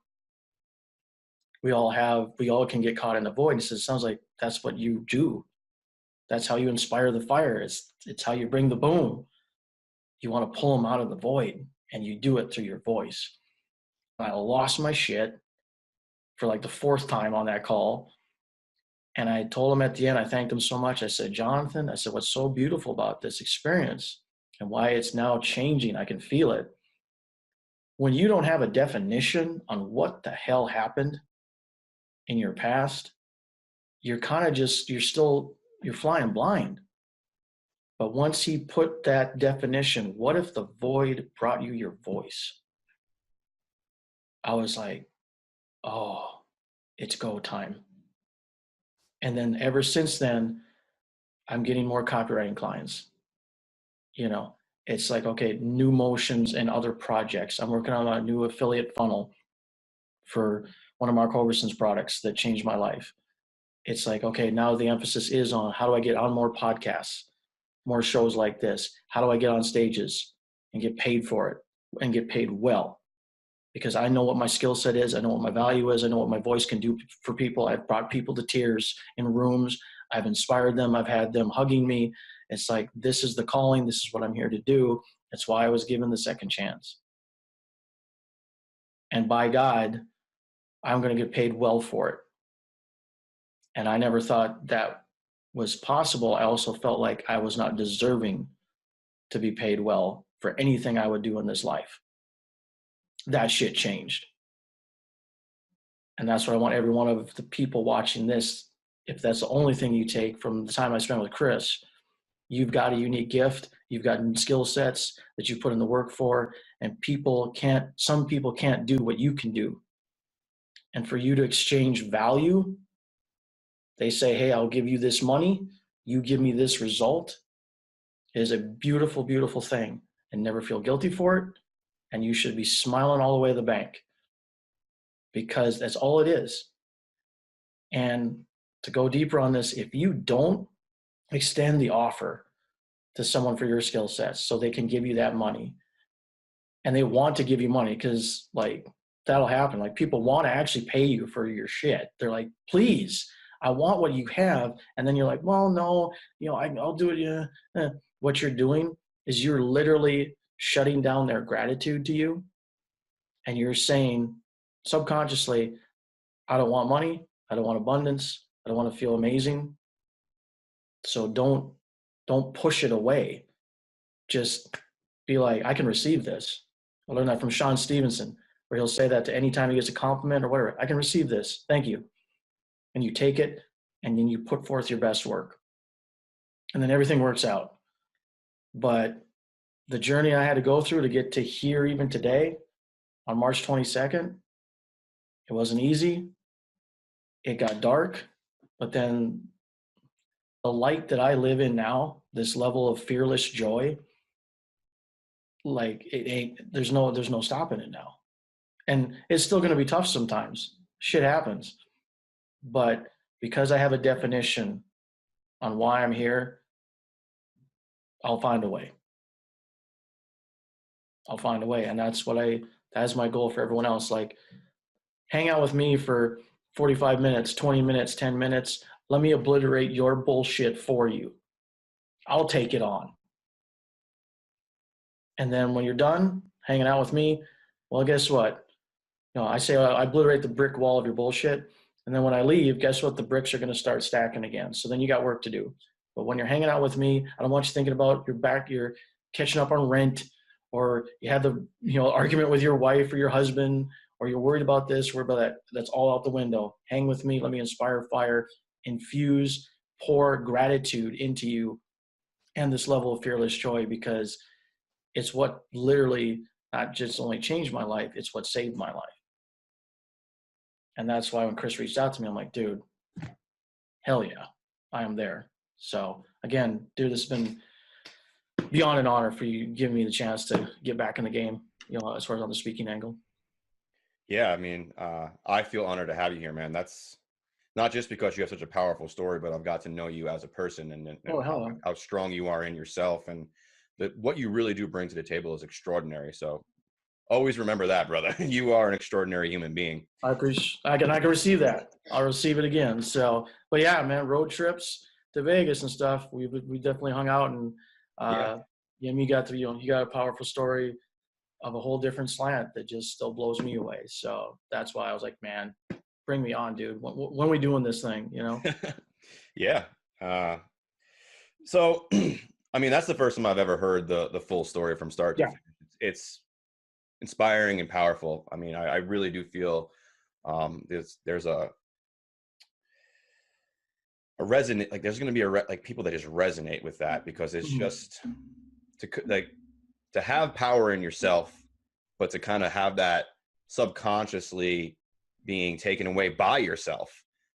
We all can get caught in the void. It sounds like that's what you do. That's how you inspire the fire. It's how you bring the boom. You want to pull them out of the void, and you do it through your voice. I lost my shit for like the 4th time on that call. And I told him at the end, I thanked him so much. I said, Jonathan, I said, what's so beautiful about this experience and why it's now changing, I can feel it. When you don't have a definition on what the hell happened in your past, you're kind of just, you're flying blind. But once he put that definition, what if the void brought you your voice? I was like, oh, it's go time. And then ever since then, I'm getting more copywriting clients. You know, it's like, okay, new motions and other projects. I'm working on a new affiliate funnel for one of Mark Hoverson's products that changed my life. It's like, okay, now the emphasis is on how do I get on more podcasts, more shows like this? How do I get on stages and get paid for it and get paid well? Because I know what my skill set is. I know what my value is. I know what my voice can do for people. I've brought people to tears in rooms. I've inspired them. I've had them hugging me. It's like, this is the calling. This is what I'm here to do. That's why I was given the second chance. And by God, I'm going to get paid well for it. And I never thought that was possible. I also felt like I was not deserving to be paid well for anything I would do in this life. That shit changed. And that's what I want every one of the people watching this, if that's the only thing you take from the time I spent with Chris, you've got a unique gift, you've got skill sets that you put in the work for, and some people can't do what you can do. And for you to exchange value, they say, hey, I'll give you this money, you give me this result, is a beautiful, beautiful thing, and never feel guilty for it. And you should be smiling all the way to the bank, because that's all it is. And to go deeper on this, if you don't extend the offer to someone for your skill sets so they can give you that money, and they want to give you money, because like that'll happen. Like people want to actually pay you for your shit. They're like, please, I want what you have. And then you're like, well, no, I'll do it. Yeah. What you're doing is you're literally shutting down their gratitude to you. And you're saying subconsciously, I don't want money. I don't want abundance. I don't want to feel amazing. So don't push it away. Just be like, I can receive this. I learned that from Sean Stevenson, where he'll say that to any time he gets a compliment or whatever. I can receive this. Thank you. And you take it, and then you put forth your best work. And then everything works out. But the journey I had to go through to get to here even today, on March 22nd, it wasn't easy. It got dark. But then the light that I live in now, this level of fearless joy, like there's no stopping it now. And it's still going to be tough sometimes. Shit happens. But because I have a definition on why I'm here, I'll find a way. I'll find a way. And that's my goal for everyone else. Like, hang out with me for 45 minutes, 20 minutes, 10 minutes. Let me obliterate your bullshit for you. I'll take it on. And then when you're done hanging out with me, well, guess what? I say I obliterate the brick wall of your bullshit. And then when I leave, guess what? The bricks are going to start stacking again. So then you got work to do. But when you're hanging out with me, I don't want you thinking about you're catching up on rent, or you had the argument with your wife or your husband, or you're worried about this, worried about that. That's all out the window. Hang with me. Let me inspire fire, infuse, pour gratitude into you, and this level of fearless joy, because it's what literally not just only changed my life, it's what saved my life. And that's why when Chris reached out to me, I'm like, dude, hell yeah, I am there. So again, dude, this has been beyond an honor for you giving me the chance to get back in the game, as far as on the speaking angle. Yeah, I mean, I feel honored to have you here, man. That's not just because you have such a powerful story, but I've got to know you as a person, and how strong you are in yourself, and that what you really do bring to the table is extraordinary. So always remember that, brother. You are an extraordinary human being. I appreciate. I can receive that. I'll receive it again. So, but yeah, man, road trips to Vegas and stuff. We definitely hung out, and you got you got a powerful story of a whole different slant that just still blows me away. So that's why I was like, man, bring me on, dude. When are we doing this thing? Yeah. So, I mean, that's the first time I've ever heard the full story from start to finish. It's inspiring and powerful. I mean, I really do feel there's a resonate, like there's going to be like people that just resonate with that, because it's just to have power in yourself, but to kind of have that subconsciously being taken away by yourself.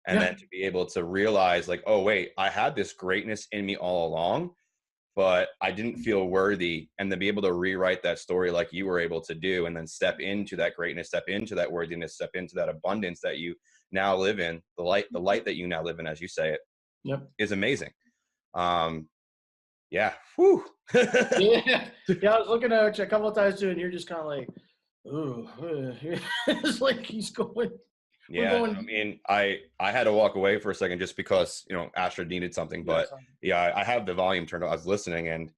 And then to be able to realize like, oh, wait, I had this greatness in me all along, but I didn't feel worthy. And then be able to rewrite that story like you were able to do, and then step into that greatness, step into that worthiness, step into that abundance that you now live in, the light that you now live in, as you say it, is amazing. Yeah. Whew. Yeah. I was looking at you a couple of times too, and you're just kind of like, ooh, it's like he's going. Yeah, I mean, I had to walk away for a second just because, you know, Astrid needed something, but yeah, I have the volume turned on. I was listening, and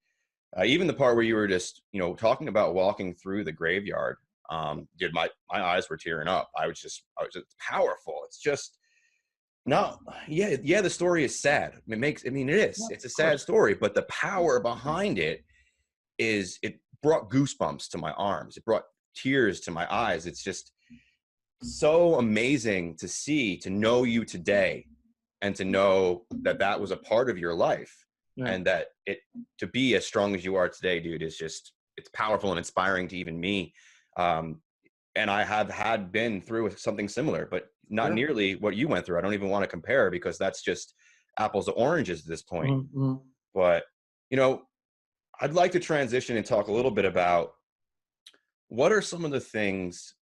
even the part where you were just, you know, talking about walking through the graveyard, dude, my eyes were tearing up. I was just powerful. It's just the story is sad. It is. It's a sad story, but the power behind it brought goosebumps to my arms. It brought tears to my eyes. It's just so amazing to see, to know you today, and to know that was a part of your life, and that to be as strong as you are today, dude, is just, it's powerful and inspiring to even me. And I have been through something similar, but not nearly what you went through. I don't even want to compare, because that's just apples to oranges at this point. But, you know, I'd like to transition and talk a little bit about what are some of the things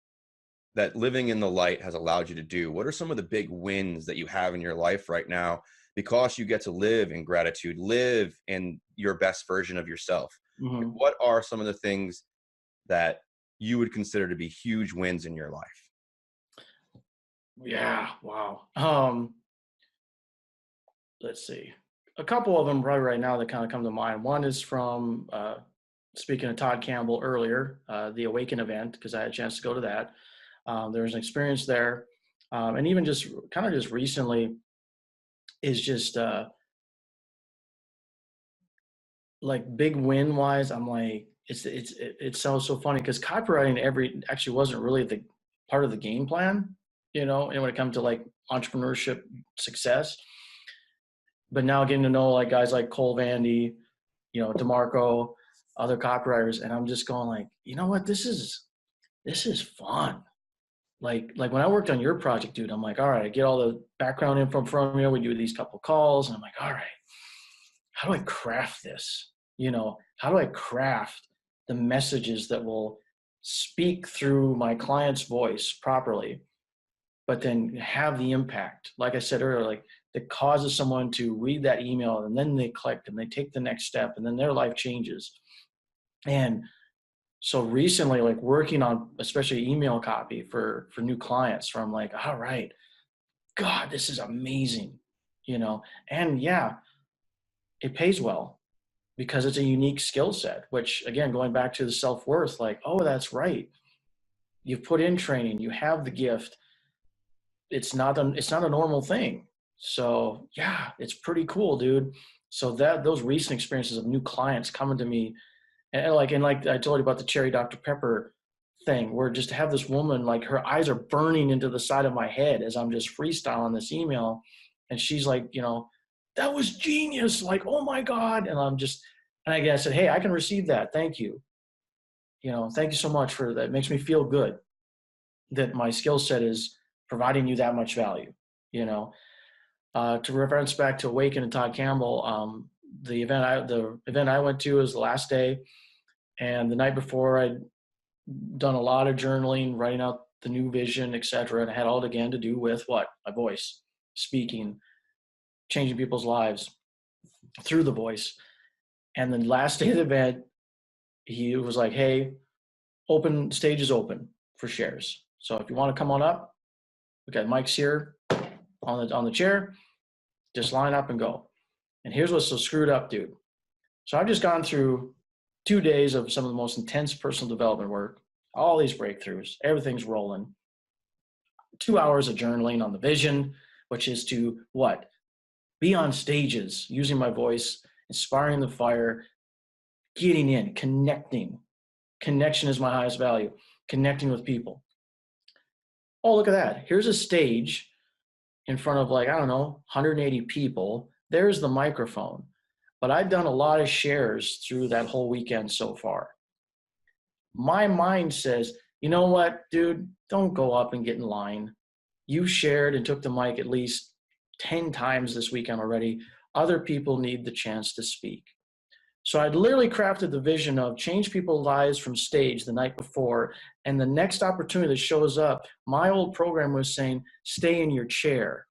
that living in the light has allowed you to do. What are some of the big wins that you have in your life right now, because you get to live in gratitude, live in your best version of yourself? Like, what are some of the things that you would consider to be huge wins in your life? Yeah. Wow. Let's see. A couple of them right now that kind of come to mind. One is from, speaking of Todd Campbell earlier, the Awaken event, because I had a chance to go to that. There was an experience there. And even just recently is just like big win wise. I'm like, it's so funny, because copywriting actually wasn't really the part of the game plan, you know, and when it comes to like entrepreneurship success. But now getting to know like guys like Cole Vandy, you know, DeMarco, other copywriters, and I'm just going like, you know what, this is fun. Like when I worked on your project, dude, I'm like, all right, I get all the background info from you. We do these couple calls, and I'm like, all right, how do I craft this? You know, how do I craft the messages that will speak through my client's voice properly, but then have the impact, like I said earlier, like that causes someone to read that email, and then they click and they take the next step, and then their life changes. And so recently, like working on especially email copy for new clients, where I'm like, all right, God, this is amazing, you know? And yeah, it pays well because it's a unique skill set, which again, going back to the self-worth, like, oh, that's right. You've put in training, you have the gift. It's not a normal thing. So yeah, it's pretty cool, dude. So those recent experiences of new clients coming to me, and like I told you about the cherry Dr. Pepper thing, where just to have this woman, like her eyes are burning into the side of my head as I'm just freestyling this email. And she's like, you know, that was genius. Like, oh my God. And I said, hey, I can receive that. Thank you. You know, thank you so much for that. It makes me feel good that my skill set is providing you that much value, you know. To reference back to Awaken and Todd Campbell, the event I went to was the last day, and the night before I'd done a lot of journaling, writing out the new vision, etc. And it had all again to do with what? My voice, speaking, changing people's lives through the voice. And the last day of the event, he was like, hey, stage is open for shares. So if you want to come on up, we got mics here on the chair, just line up and go. And here's what's so screwed up, dude. So I've just gone through 2 days of some of the most intense personal development work, all these breakthroughs, everything's rolling. 2 hours of journaling on the vision, which is to what? Be on stages, using my voice, inspiring the fire, getting in, connecting. Connection is my highest value, connecting with people. Oh, look at that. Here's a stage in front of like, I don't know, 180 people. There's the microphone. But I've done a lot of shares through that whole weekend so far. My mind says, you know what, dude, don't go up and get in line. You shared and took the mic at least 10 times this weekend already. Other people need the chance to speak. So I'd literally crafted the vision of change people's lives from stage the night before, and the next opportunity that shows up, my old program was saying, stay in your chair.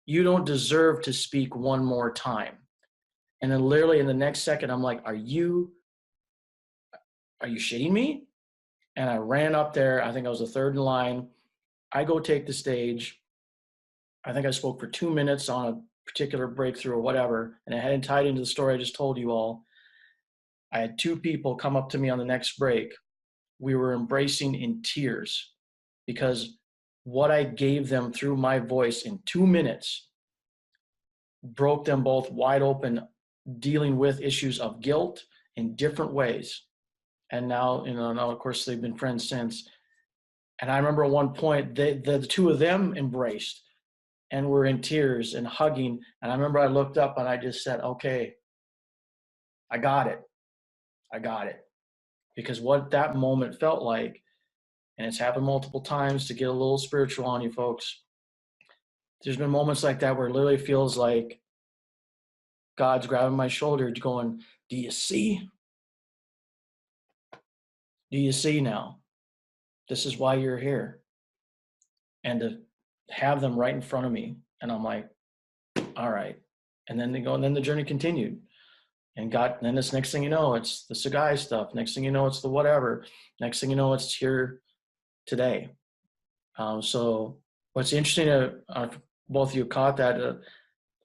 You don't deserve to speak one more time. And then literally in the next second, I'm like, are you shitting me? And I ran up there. I think I was the third in line. I go take the stage. I think I spoke for 2 minutes on a particular breakthrough or whatever, and it hadn't tied into the story I just told you all. I had 2 people come up to me on the next break. We were embracing in tears because what I gave them through my voice in 2 minutes broke them both wide open, dealing with issues of guilt in different ways. And now, now of course they've been friends since. And I remember at one point, the 2 of them embraced and were in tears and hugging. And I remember I looked up and I just said, okay, I got it. I got it. Because what that moment felt like, and it's happened multiple times, to get a little spiritual on you folks, there's been moments like that where it literally feels like God's grabbing my shoulder going, do you see? Do you see now? This is why you're here. And to have them right in front of me. And I'm like, all right. And then they go, and then the journey continued. And then this next thing you know, it's the Sagai stuff. Next thing you know, it's the whatever. Next thing you know, it's here today. So what's interesting, both of you caught that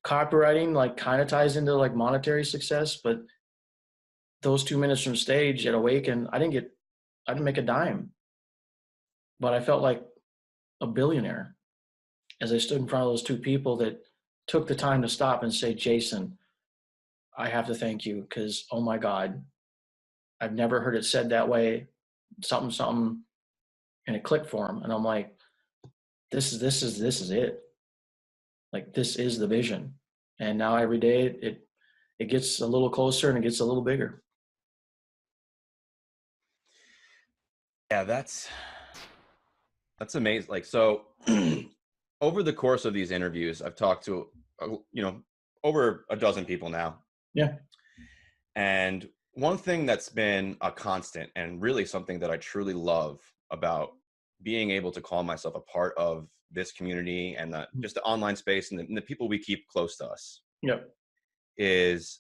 copywriting like kind of ties into like monetary success, but those 2 minutes from stage at Awaken, I didn't make a dime, but I felt like a billionaire as I stood in front of those 2 people that took the time to stop and say, Jason, I have to thank you because, oh my God, I've never heard it said that way, something, and it clicked for him. And I'm like, this is it. Like, this is the vision. And now every day it gets a little closer and it gets a little bigger. Yeah, that's amazing. Like, so over the course of these interviews, I've talked to, over a dozen people now. Yeah. And one thing that's been a constant and really something that I truly love about being able to call myself a part of this community and just the online space and the people we keep close to us. Yep. Is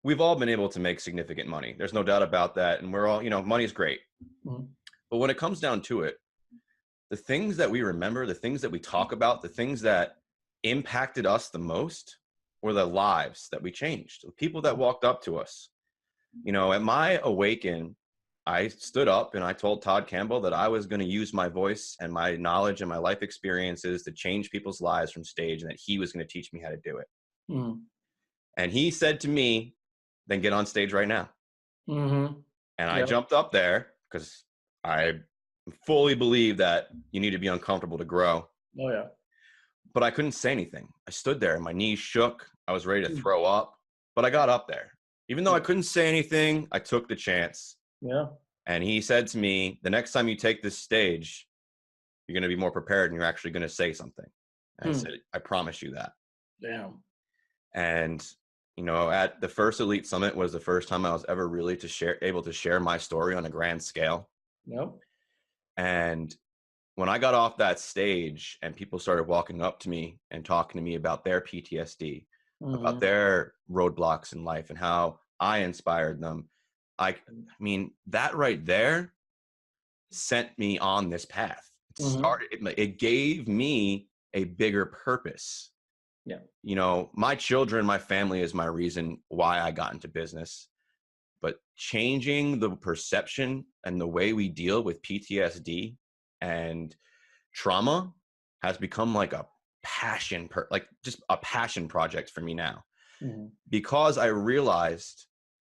we've all been able to make significant money. There's no doubt about that. And we're all, money is great. Mm-hmm. But when it comes down to it, the things that we remember, the things that we talk about, the things that impacted us the most were the lives that we changed, the people that walked up to us. At my Awaken, I stood up and I told Todd Campbell that I was going to use my voice and my knowledge and my life experiences to change people's lives from stage, and that he was going to teach me how to do it. Mm. And he said to me, then get on stage right now. Mm-hmm. And I jumped up there because I fully believe that you need to be uncomfortable to grow. Oh, yeah. But I couldn't say anything. I stood there and my knees shook. I was ready to throw up, but I got up there. Even though I couldn't say anything, I took the chance. Yeah. And he said to me, the next time you take this stage, you're going to be more prepared and you're actually going to say something. And I said, I promise you that. Damn. And, at the first Elite Summit was the first time I was ever really able to share my story on a grand scale. Yep. And when I got off that stage and people started walking up to me and talking to me about their PTSD, about their roadblocks in life and how I inspired them, I mean, that right there sent me on this path. It gave me a bigger purpose. Yeah. My children, my family is my reason why I got into business. But changing the perception and the way we deal with PTSD and trauma has become like a passion, just a passion project for me now. Mm-hmm. Because I realized,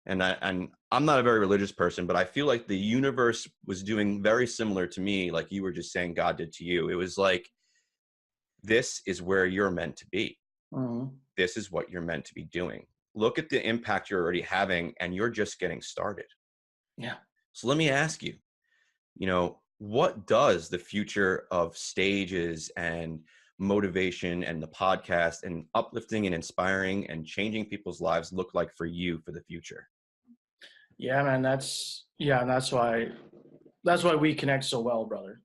and I'm not a very religious person, but I feel like the universe was doing very similar to me, like you were just saying God did to you. It was like this is where you're meant to be. Mm-hmm. This is what you're meant to be doing. Look at the impact you're already having, and you're just getting started. Yeah. So let me ask you, what does the future of stages and motivation and the podcast and uplifting and inspiring and changing people's lives look like for you for the future? Yeah, man, that's why we connect so well, brother.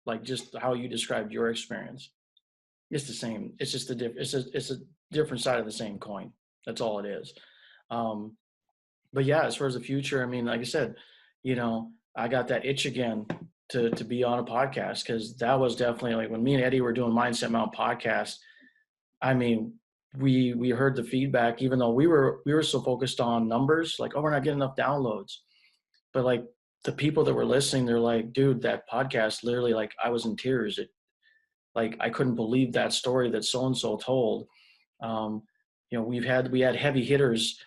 Like just how you described your experience. It's the same. It's just it's a different side of the same coin. That's all it is. Um, but yeah, as far as the future, I mean, like I said, I got that itch again to be on a podcast, because that was definitely like when me and Eddie were doing Mindset Mount podcast. I mean, we heard the feedback, even though we were so focused on numbers, like, oh, we're not getting enough downloads. But like the people that were listening, they're like, dude, that podcast literally, like, I was in tears. Like, I couldn't believe that story that so-and-so told. We had heavy hitters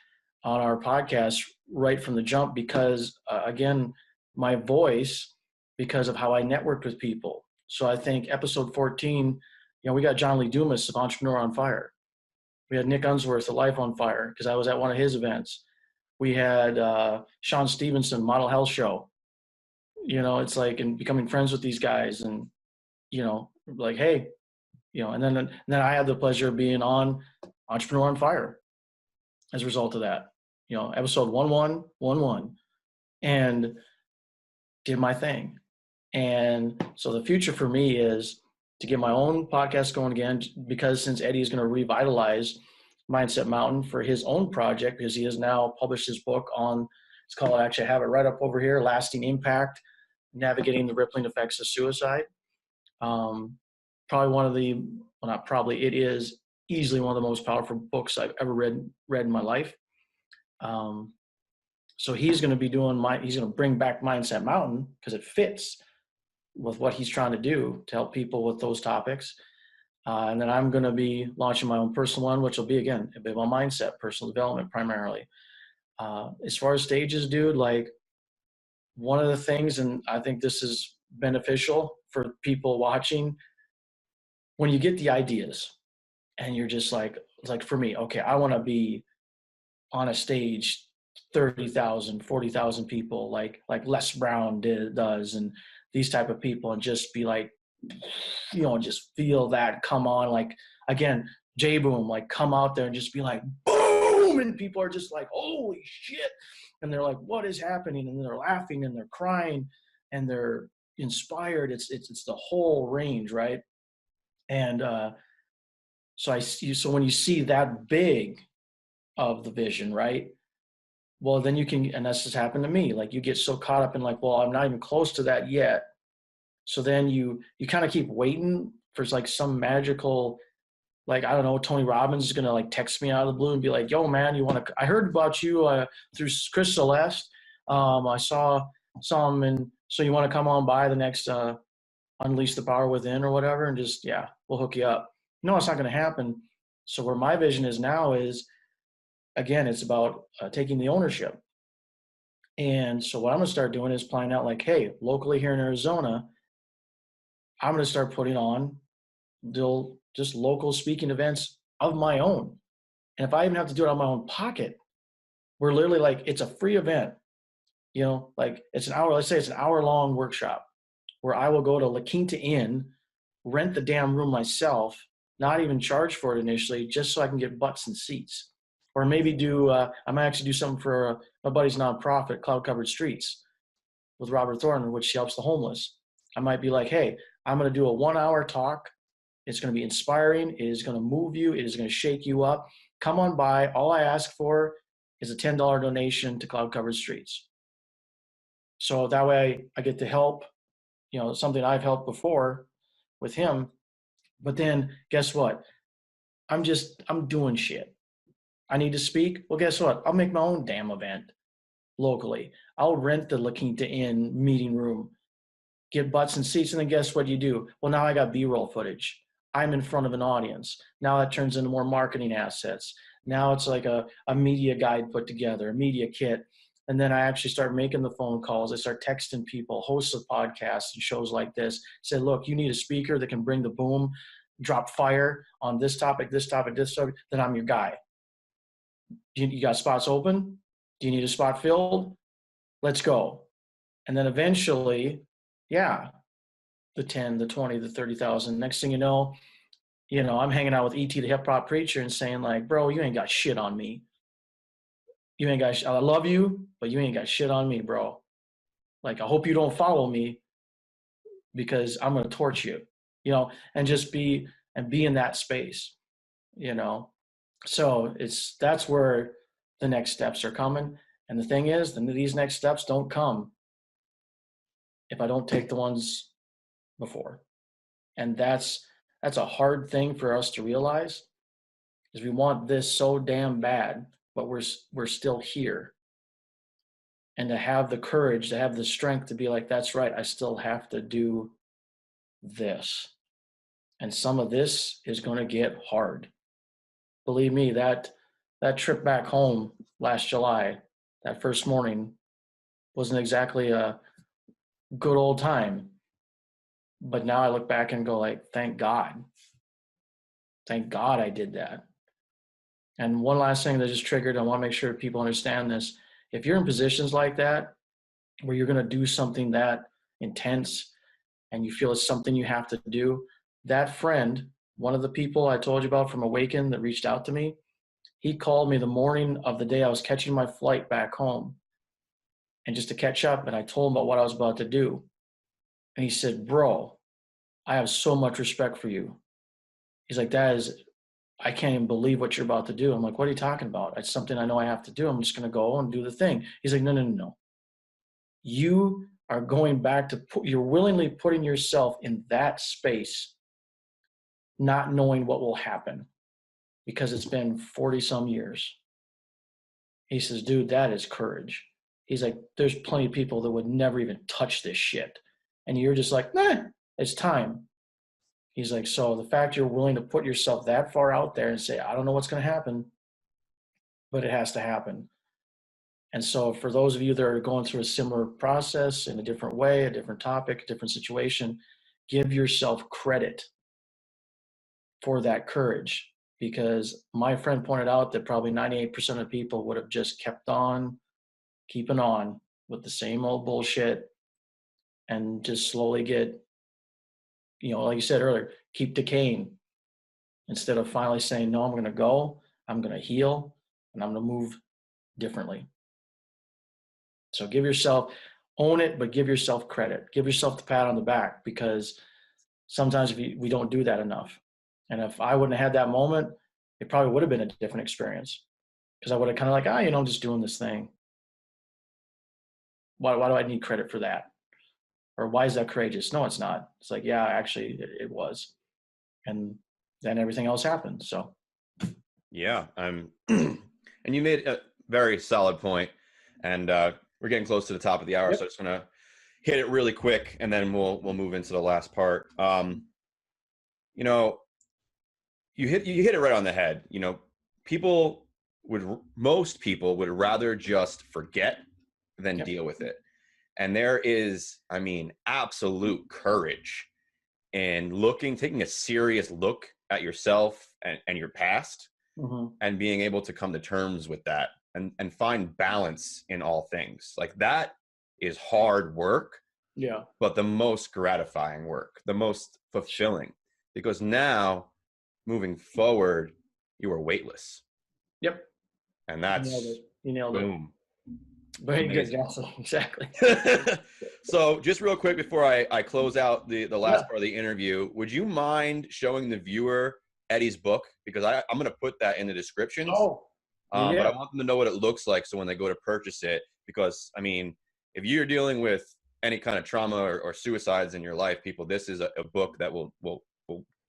on our podcast right from the jump, because again, my voice, because of how I networked with people. So I think episode 14, we got John Lee Dumas of Entrepreneur on Fire. We had Nick Unsworth of Life on Fire, because I was at one of his events. We had Sean Stevenson, Model Health Show. It's like, and becoming friends with these guys, and like, hey, and then I had the pleasure of being on Entrepreneur on Fire as a result of that. Episode 1111, and did my thing. And so the future for me is to get my own podcast going again, because since Eddie is going to revitalize Mindset Mountain for his own project, because he has now published his book on, it's called, actually I have it right up over here, Lasting Impact, Navigating the Rippling Effects of Suicide. Probably one of the, well, not probably, it is easily one of the most powerful books I've ever read in my life. So he's going to be he's going to bring back Mindset Mountain, because it fits with what he's trying to do to help people with those topics. And then I'm going to be launching my own personal one, which will be, again, a bit on mindset, personal development primarily. As far as stages, dude, like, one of the things, and I think this is beneficial for people watching, when you get the ideas and you're just like for me, okay, I want to be on a stage, 30,000, 40,000 people, like Les Brown does, and these type of people, and just be like, just feel that come on, like, again, J-Boom, like, come out there and just be like, boom, and people are just like, holy shit, and they're like, what is happening? And they're laughing and they're crying and they're inspired. It's the whole range, right? And so when you see that big of the vision, right? Well, then you can, and that's just happened to me. Like, you get so caught up in like, well, I'm not even close to that yet. So then you kind of keep waiting for like some magical, like, I don't know, Tony Robbins is going to like text me out of the blue and be like, yo, man, I heard about you through Chris Celeste. I saw him, and so you want to come on by the next Unleash the Power Within or whatever, and just, yeah, we'll hook you up. No, it's not going to happen. So where my vision is now is, again, it's about taking the ownership. And so what I'm going to start doing is planning out, like, hey, locally here in Arizona, I'm going to start putting on just local speaking events of my own. And if I even have to do it out of my own pocket, we're literally like, it's a free event, like, it's an hour, let's say it's an hour-long workshop where I will go to La Quinta Inn, rent the damn room myself, not even charge for it initially, just so I can get butts and seats. Or maybe I might actually do something for my buddy's nonprofit, Cloud Covered Streets, with Robert Thornton, which helps the homeless. I might be like, hey, I'm going to do a 1-hour talk. It's going to be inspiring. It is going to move you. It is going to shake you up. Come on by. All I ask for is a $10 donation to Cloud Covered Streets. So that way I get to help, something I've helped before with him. But then guess what? I'm doing shit. I need to speak. Well, guess what? I'll make my own damn event locally. I'll rent the La Quinta Inn meeting room, get butts and seats, and then guess what you do? Well, now I got B-roll footage. I'm in front of an audience. Now that turns into more marketing assets. Now it's like a media guide put together, a media kit. And then I actually start making the phone calls. I start texting people, hosts of podcasts and shows like this. Say, look, you need a speaker that can bring the boom. drop fire on this topic, then I'm your guy. You got spots open? Do you need a spot filled? Let's go. And then eventually, yeah, the 10, the 20, the 30,000. Next thing you know, I'm hanging out with ET, the hip hop preacher, and saying like, bro, you ain't got shit on me. I love you, but you ain't got shit on me, bro. Like, I hope you don't follow me because I'm going to torch you, and just be in that space, So that's where the next steps are coming. And the thing is, these next steps don't come if I don't take the ones before. And that's a hard thing for us to realize, is we want this so damn bad, but we're still here. And to have the courage, to have the strength to be like, that's right, I still have to do this. And some of this is going to get hard. Believe me, that trip back home last July, that first morning, wasn't exactly a good old time. But now I look back and go like, thank God. Thank God I did that. And one last thing that just triggered, I want to make sure people understand this. If you're in positions like that, where you're going to do something that intense and you feel it's something you have to do, that friend, one of the people I told you about from Awaken that reached out to me, he called me the morning of the day I was catching my flight back home, and just to catch up, and I told him about what I was about to do. And he said, bro, I have so much respect for you. He's like, I can't even believe what you're about to do. I'm like, what are you talking about? It's something I know I have to do. I'm just going to go and do the thing. He's like, no. You are going back to you're willingly putting yourself in that space, not knowing what will happen, because it's been 40 some years. He says, dude, that is courage. He's like, there's plenty of people that would never even touch this shit. And you're just like, nah, it's time. He's like, so the fact you're willing to put yourself that far out there and say, I don't know what's going to happen, but it has to happen. And so for those of you that are going through a similar process in a different way, a different topic, a different situation, give yourself credit for that courage. Because my friend pointed out that probably 98% of people would have just kept on keeping on with the same old bullshit and just slowly get, like you said earlier, keep decaying, instead of finally saying, no, I'm going to go, I'm going to heal, and I'm going to move differently. So own it, but give yourself credit. Give yourself the pat on the back, because sometimes we don't do that enough. And if I wouldn't have had that moment, it probably would have been a different experience, because I would have kind of like, I'm just doing this thing. Why do I need credit for that? Or why is that courageous? No, it's not. It's like, yeah, actually it was. And then everything else happened. So. Yeah. And you made a very solid point, and we're getting close to the top of the hour. Yep. So I'm just going to hit it really quick, and then we'll move into the last part. You hit it right on the head. Most people would rather just forget than deal with it. And there is, absolute courage in taking a serious look at yourself and your past, and being able to come to terms with that and find balance in all things. Like, that is hard work. Yeah. But the most gratifying work, the most fulfilling, because now moving forward, you are weightless. Yep. And that's, you nailed it. Boom. Very good, Johnson. Exactly. So just real quick before I close out the last part of the interview, would you mind showing the viewer Eddie's book? Because I'm going to put that in the description. But I want them to know what it looks like, so when they go to purchase it, because if you're dealing with any kind of trauma or suicides in your life, people, this is a book that will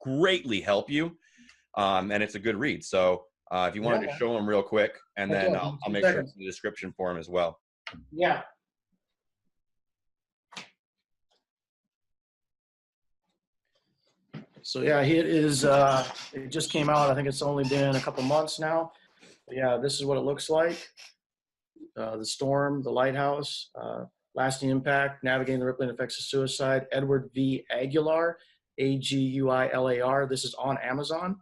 greatly help you. And it's a good read. So if you wanted to show them real quick, and then I'll make sure it's in the description for them as well. Yeah. So yeah, it is. It just came out. I think it's only been a couple months now. But yeah, this is what it looks like. The Storm, The Lighthouse, Lasting Impact, Navigating the Rippling Effects of Suicide, Edward V. Aguilar, Aguilar. This is on Amazon.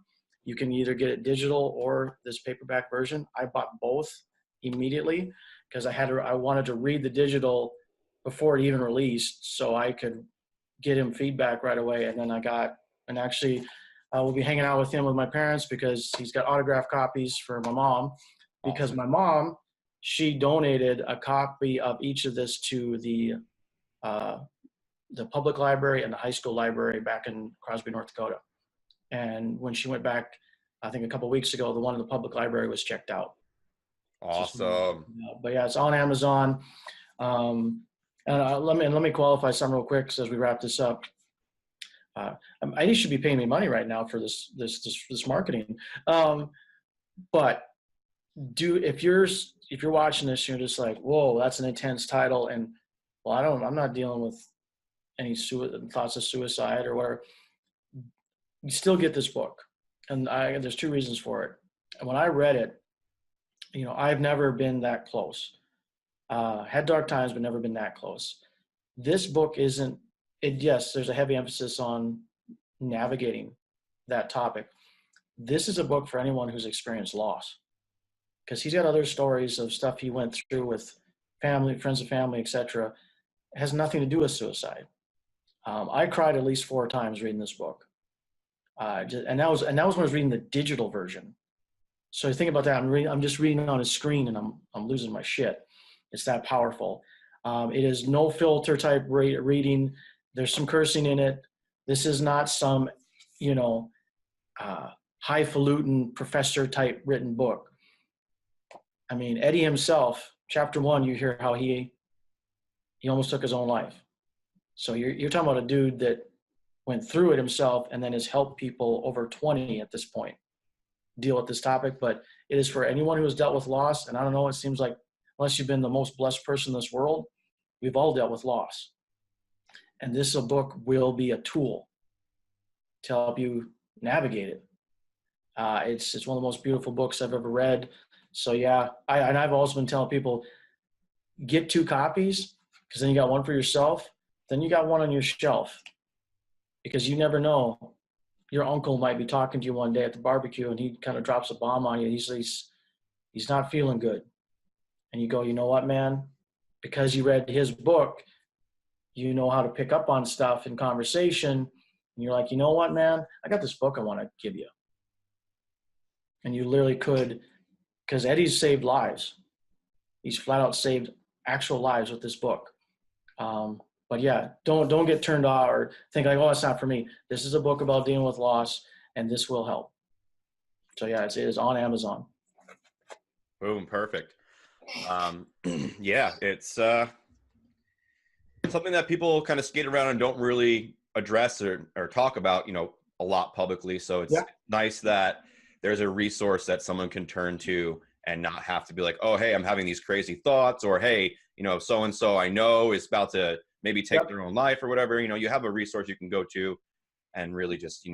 You can either get it digital or this paperback version. I bought both immediately because I wanted to read the digital before it even released so I could get him feedback right away. And then actually I will be hanging out with him with my parents because he's got autographed copies for my mom. Because my mom, she donated a copy of each of this to the public library and the high school library back in Crosby, North Dakota. And when she went back, I think a couple of weeks ago, the one in the public library was checked out. Awesome. But yeah, it's on Amazon. And let me qualify some real quick as we wrap this up. I should be paying me money right now for this marketing. But if you're watching this, you're just like, whoa, that's an intense title, and well, I'm not dealing with any thoughts of suicide or whatever. You still get this book, and there's two reasons for it. And when I read it, I've never been that close. Had dark times, but never been that close. This book isn't. Yes, there's a heavy emphasis on navigating that topic. This is a book for anyone who's experienced loss, because he's got other stories of stuff he went through with family, friends of family, etc. It has nothing to do with suicide. I cried at least 4 times reading this book. And that was when I was reading the digital version. So think about that. I'm just reading on a screen, and I'm losing my shit. It's that powerful. It is no filter type reading. There's some cursing in it. This is not some, highfalutin professor type written book. I mean, Eddie himself, chapter 1, you hear how he almost took his own life. So you're talking about a dude that went through it himself and then has helped people over 20 at this point deal with this topic. But it is for anyone who has dealt with loss. And I don't know, it seems like unless you've been the most blessed person in this world, we've all dealt with loss. And this book will be a tool to help you navigate it. It's one of the most beautiful books I've ever read. So yeah, I've also been telling people, get 2 copies, because then you got one for yourself, then you got one on your shelf. Because you never know, your uncle might be talking to you one day at the barbecue and he kind of drops a bomb on you. He's not feeling good. And you go, you know what, man? Because you read his book, you know how to pick up on stuff in conversation. And you're like, you know what, man? I got this book I want to give you. And you literally could, because Eddie's saved lives. He's flat out saved actual lives with this book. But yeah, don't get turned off or think like, oh, it's not for me. This is a book about dealing with loss, and this will help. So yeah, it is on Amazon. Boom, perfect. Yeah, it's something that people kind of skate around and don't really address or talk about, a lot publicly. So it's nice that there's a resource that someone can turn to and not have to be like, oh, hey, I'm having these crazy thoughts, or hey, so-and-so I know is about to maybe take their own life or whatever. You have a resource you can go to and really just,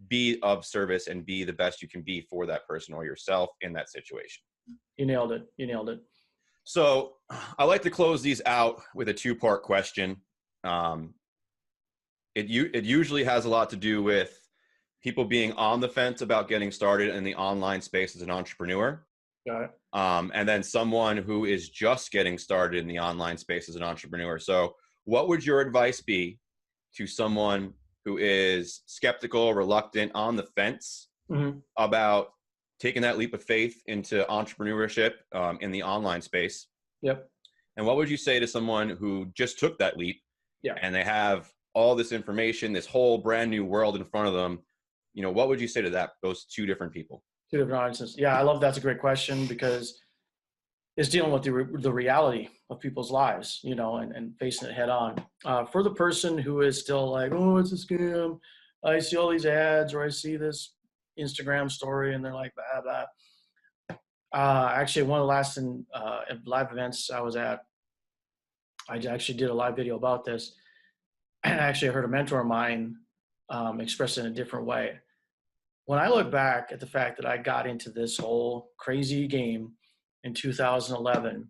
be of service and be the best you can be for that person or yourself in that situation. You nailed it. So I like to close these out with a 2-part question. It usually has a lot to do with people being on the fence about getting started in the online space as an entrepreneur. Got it. And then someone who is just getting started in the online space as an entrepreneur. So what would your advice be to someone who is skeptical, reluctant, on the fence about taking that leap of faith into entrepreneurship in the online space? Yep. And what would you say to someone who just took that leap and they have all this information, this whole brand new world in front of them? What would you say to those 2 different people? 2 different audiences. Yeah, I love that's a great question, because it's dealing with the reality of people's lives, and facing it head on. For the person who is still like, oh, it's a scam. I see all these ads, or I see this Instagram story, and they're like, blah, blah. Actually, one of the last live events I was at, I actually did a live video about this. And actually, I heard a mentor of mine express it in a different way. When I look back at the fact that I got into this whole crazy game in 2011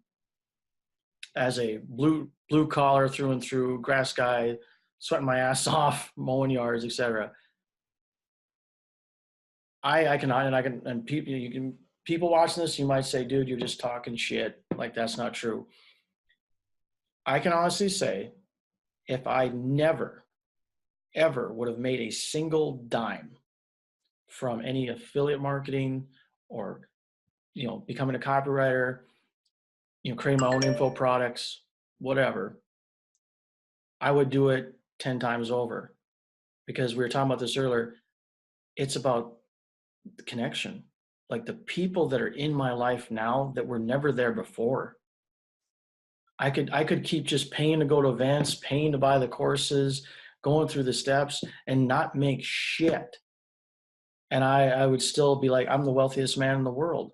as a blue collar through and through, grass guy, sweating my ass off, mowing yards, etc. People watching this, you might say, dude, you're just talking shit. Like, that's not true. I can honestly say, if I never, ever would have made a single dime from any affiliate marketing or, becoming a copywriter, creating my own info products, whatever, I would do it 10 times over, because we were talking about this earlier. It's about the connection. Like, the people that are in my life now that were never there before. I could keep just paying to go to events, paying to buy the courses, going through the steps, and not make shit. And I would still be like, I'm the wealthiest man in the world.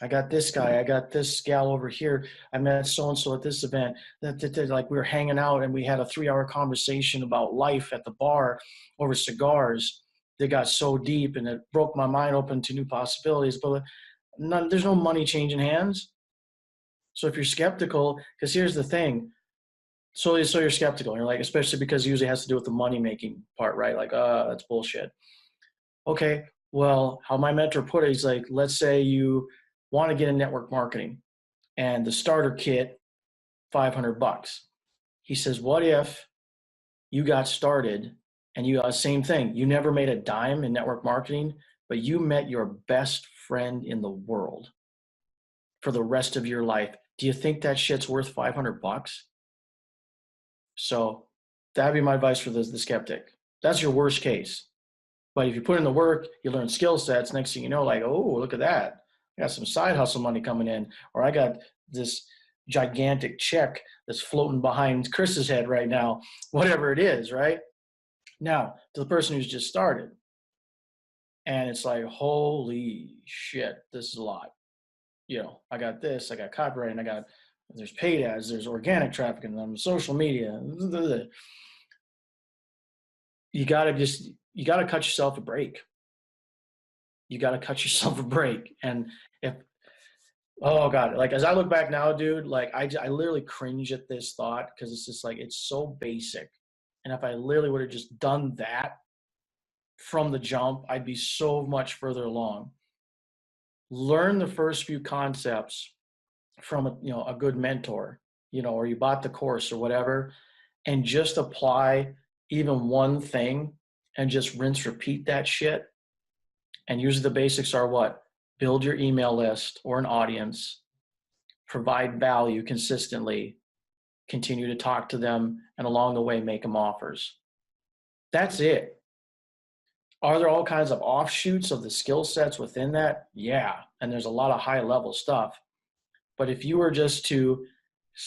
I got this guy, I got this gal over here, I met so-and-so at this event. Like, we were hanging out and we had a 3-hour conversation about life at the bar over cigars. They got so deep and it broke my mind open to new possibilities. But there's no money changing hands. So if you're skeptical, because here's the thing. So you're skeptical. You're like, especially because it usually has to do with the money making part, right? Like, that's bullshit. Okay, well, how my mentor put it, he's like, let's say you want to get in network marketing and the starter kit, $500. He says, what if you got started and you got the same thing? You never made a dime in network marketing, but you met your best friend in the world for the rest of your life. Do you think that shit's worth $500? So that'd be my advice for the skeptic. That's your worst case. But if you put in the work, you learn skill sets. Next thing you know, like, oh, look at that. I got some side hustle money coming in, or I got this gigantic check that's floating behind Chris's head right now, whatever it is, right? Now, to the person who's just started, and it's like, holy shit, this is a lot. I got this, I got copywriting, there's paid ads, there's organic traffic, and then social media. You gotta cut yourself a break. And oh God, like, as I look back now, dude, like, I literally cringe at this thought, because it's just like, it's so basic. And if I literally would have just done that from the jump, I'd be so much further along. Learn the first few concepts from a good mentor, or you bought the course or whatever, and just apply even one thing and just rinse, repeat that shit. And usually the basics are what? Build your email list or an audience, provide value consistently, continue to talk to them, and along the way, make them offers. That's it. Are there all kinds of offshoots of the skill sets within that? Yeah. And there's a lot of high level stuff. But if you were just to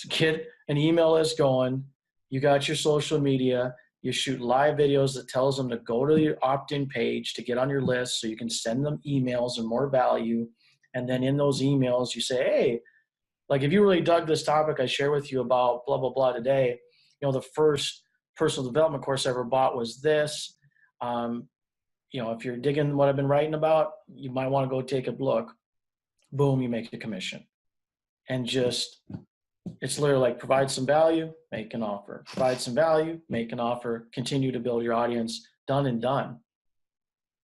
get an email list going, you got your social media, you shoot live videos that tells them to go to your opt-in page to get on your list so you can send them emails and more value. And then in those emails, you say, hey, like, if you really dug this topic I share with you about blah, blah, blah today, the first personal development course I ever bought was this. If you're digging what I've been writing about, you might want to go take a look. Boom, you make a commission. And it's literally like, provide some value, make an offer. Provide some value, make an offer. Continue to build your audience. Done and done.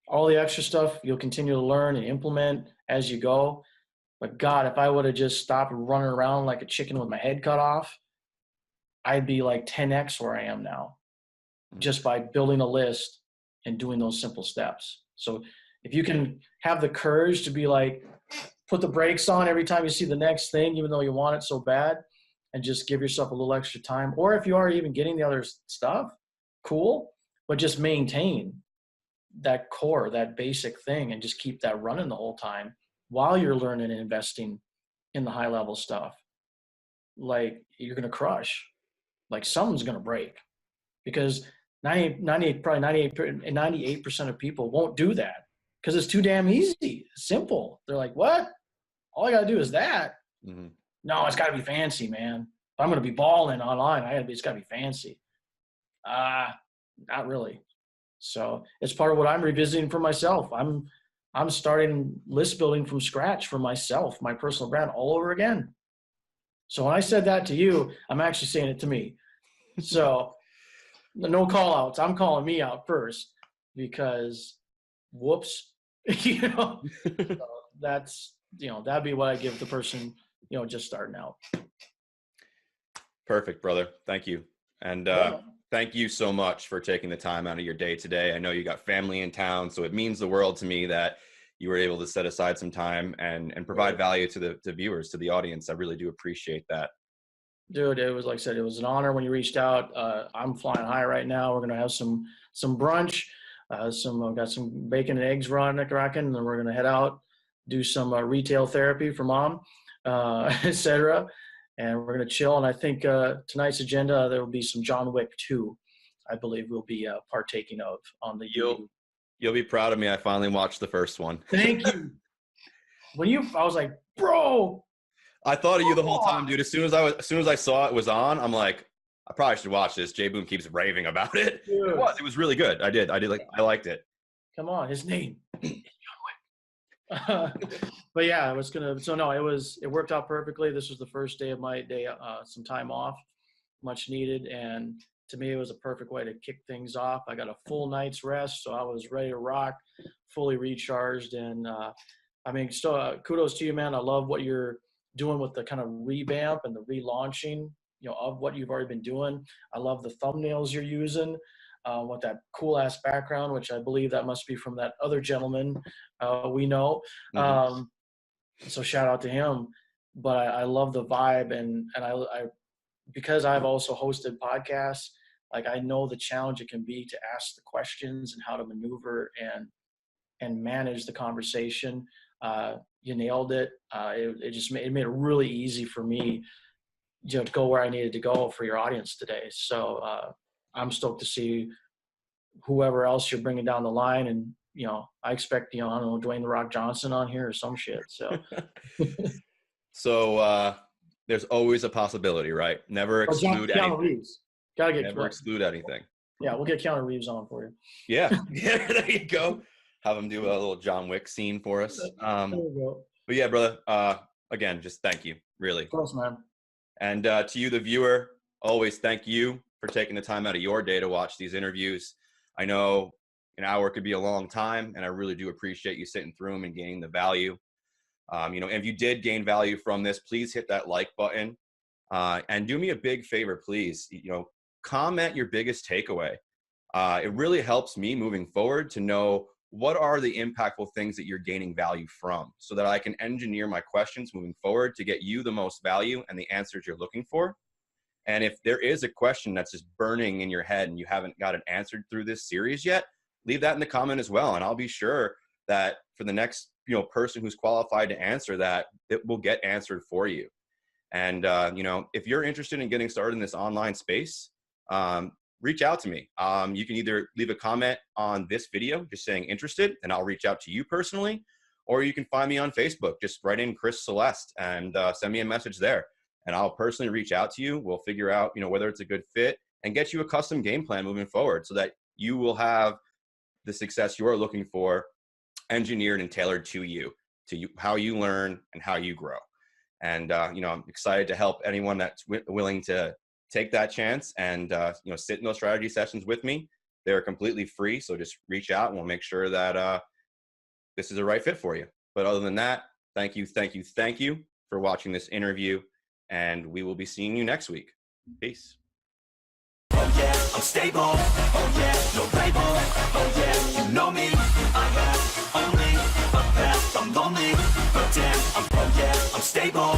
All the extra stuff you'll continue to learn and implement as you go. But God, if I would have just stopped running around like a chicken with my head cut off, I'd be like 10x where I am now, just by building a list and doing those simple steps. So if you can have the courage to be like, put the brakes on every time you see the next thing, even though you want it so bad, and just give yourself a little extra time. Or if you are even getting the other stuff, cool, but just maintain that core, that basic thing, and just keep that running the whole time while you're learning and investing in the high level stuff. Like, you're going to crush. Like, something's going to break, because 98% of people won't do that because it's too damn easy. It's simple. They're like, what? All I got to do is that. Mm-hmm. No, it's got to be fancy, man. If I'm going to be balling online, it's got to be fancy. Not really. So it's part of what I'm revisiting for myself. I'm starting list building from scratch for myself, my personal brand, all over again. So when I said that to you, I'm actually saying it to me. So no call outs. I'm calling me out first because whoops, you know, so that's, you know, that'd be what I give the person, you know, just starting out. Perfect, brother. Thank you. And thank you so much for taking the time out of your day today. I know you got family in town, so it means the world to me that you were able to set aside some time and provide value to the viewers, to the audience. I really do appreciate that. Dude, it was, like I said, it was an honor when you reached out. I'm flying high right now. We're gonna have some brunch. I've got some bacon and eggs rocking, and then we're gonna head out, do some retail therapy for mom, etc. And we're gonna chill. And I think tonight's agenda, there will be some John Wick 2, I believe we'll be partaking of on the YouTube. You'll be proud of me. I finally watched the first one. Thank you. I was like, bro. I thought of you the whole time, dude. As soon as I saw it was on, I'm like, I probably should watch this. J Boom keeps raving about it. Dude. It was really good. I liked it. Come on, his name is John Wick. But yeah, it worked out perfectly. This was the first day of my some time off, much needed, and to me it was a perfect way to kick things off. I got a full night's rest, so I was ready to rock, fully recharged, and I mean, still kudos to you, man. I love what you're doing with the kind of revamp and the relaunching, you know, of what you've already been doing. I love the thumbnails you're using with that cool ass background, which I believe that must be from that other gentleman we know. Mm-hmm. So shout out to him. But I love the vibe, and I because I've also hosted podcasts, like I know the challenge it can be to ask the questions and how to maneuver and manage the conversation. You nailed it. It made it really easy for me to go where I needed to go for your audience today. So I'm stoked to see whoever else you're bringing down the line. And, you know, I expect, you know, I don't know, Dwayne "The Rock" Johnson on here or some shit. So, so there's always a possibility, right? Never exclude anything. Reeves. Never exclude anything. Yeah, we'll get Keanu Reeves on for you. Yeah, there you go. Have him do a little John Wick scene for us. But yeah, brother, again, just thank you, really. Of course, man. And to you, the viewer, always thank you for taking the time out of your day to watch these interviews. I know an hour could be a long time, and I really do appreciate you sitting through them and gaining the value. You know, if you did gain value from this, please hit that like button. And do me a big favor, please. You know, comment your biggest takeaway. It really helps me moving forward to know what are the impactful things that you're gaining value from, so that I can engineer my questions moving forward to get you the most value and the answers you're looking for. And if there is a question that's just burning in your head and you haven't got it answered through this series yet, leave that in the comment as well. And I'll be sure that for the next, you know, person who's qualified to answer that, it will get answered for you. And, you know, if you're interested in getting started in this online space, reach out to me. You can either leave a comment on this video just saying interested, and I'll reach out to you personally, or you can find me on Facebook. Just write in Chris Celeste and send me a message there, and I'll personally reach out to you. We'll figure out, you know, whether it's a good fit and get you a custom game plan moving forward so that you will have the success you are looking for engineered and tailored to you, how you learn and how you grow. And, you know, I'm excited to help anyone that's willing to take that chance and, you know, sit in those strategy sessions with me. They're completely free. So just reach out and we'll make sure that this is the right fit for you. But other than that, thank you for watching this interview, and we will be seeing you next week. Peace. Oh yeah, I'm stable. Oh yeah, no label. Oh yeah, you know me. I have only a path. I'm lonely, but damn, oh yeah, I'm stable.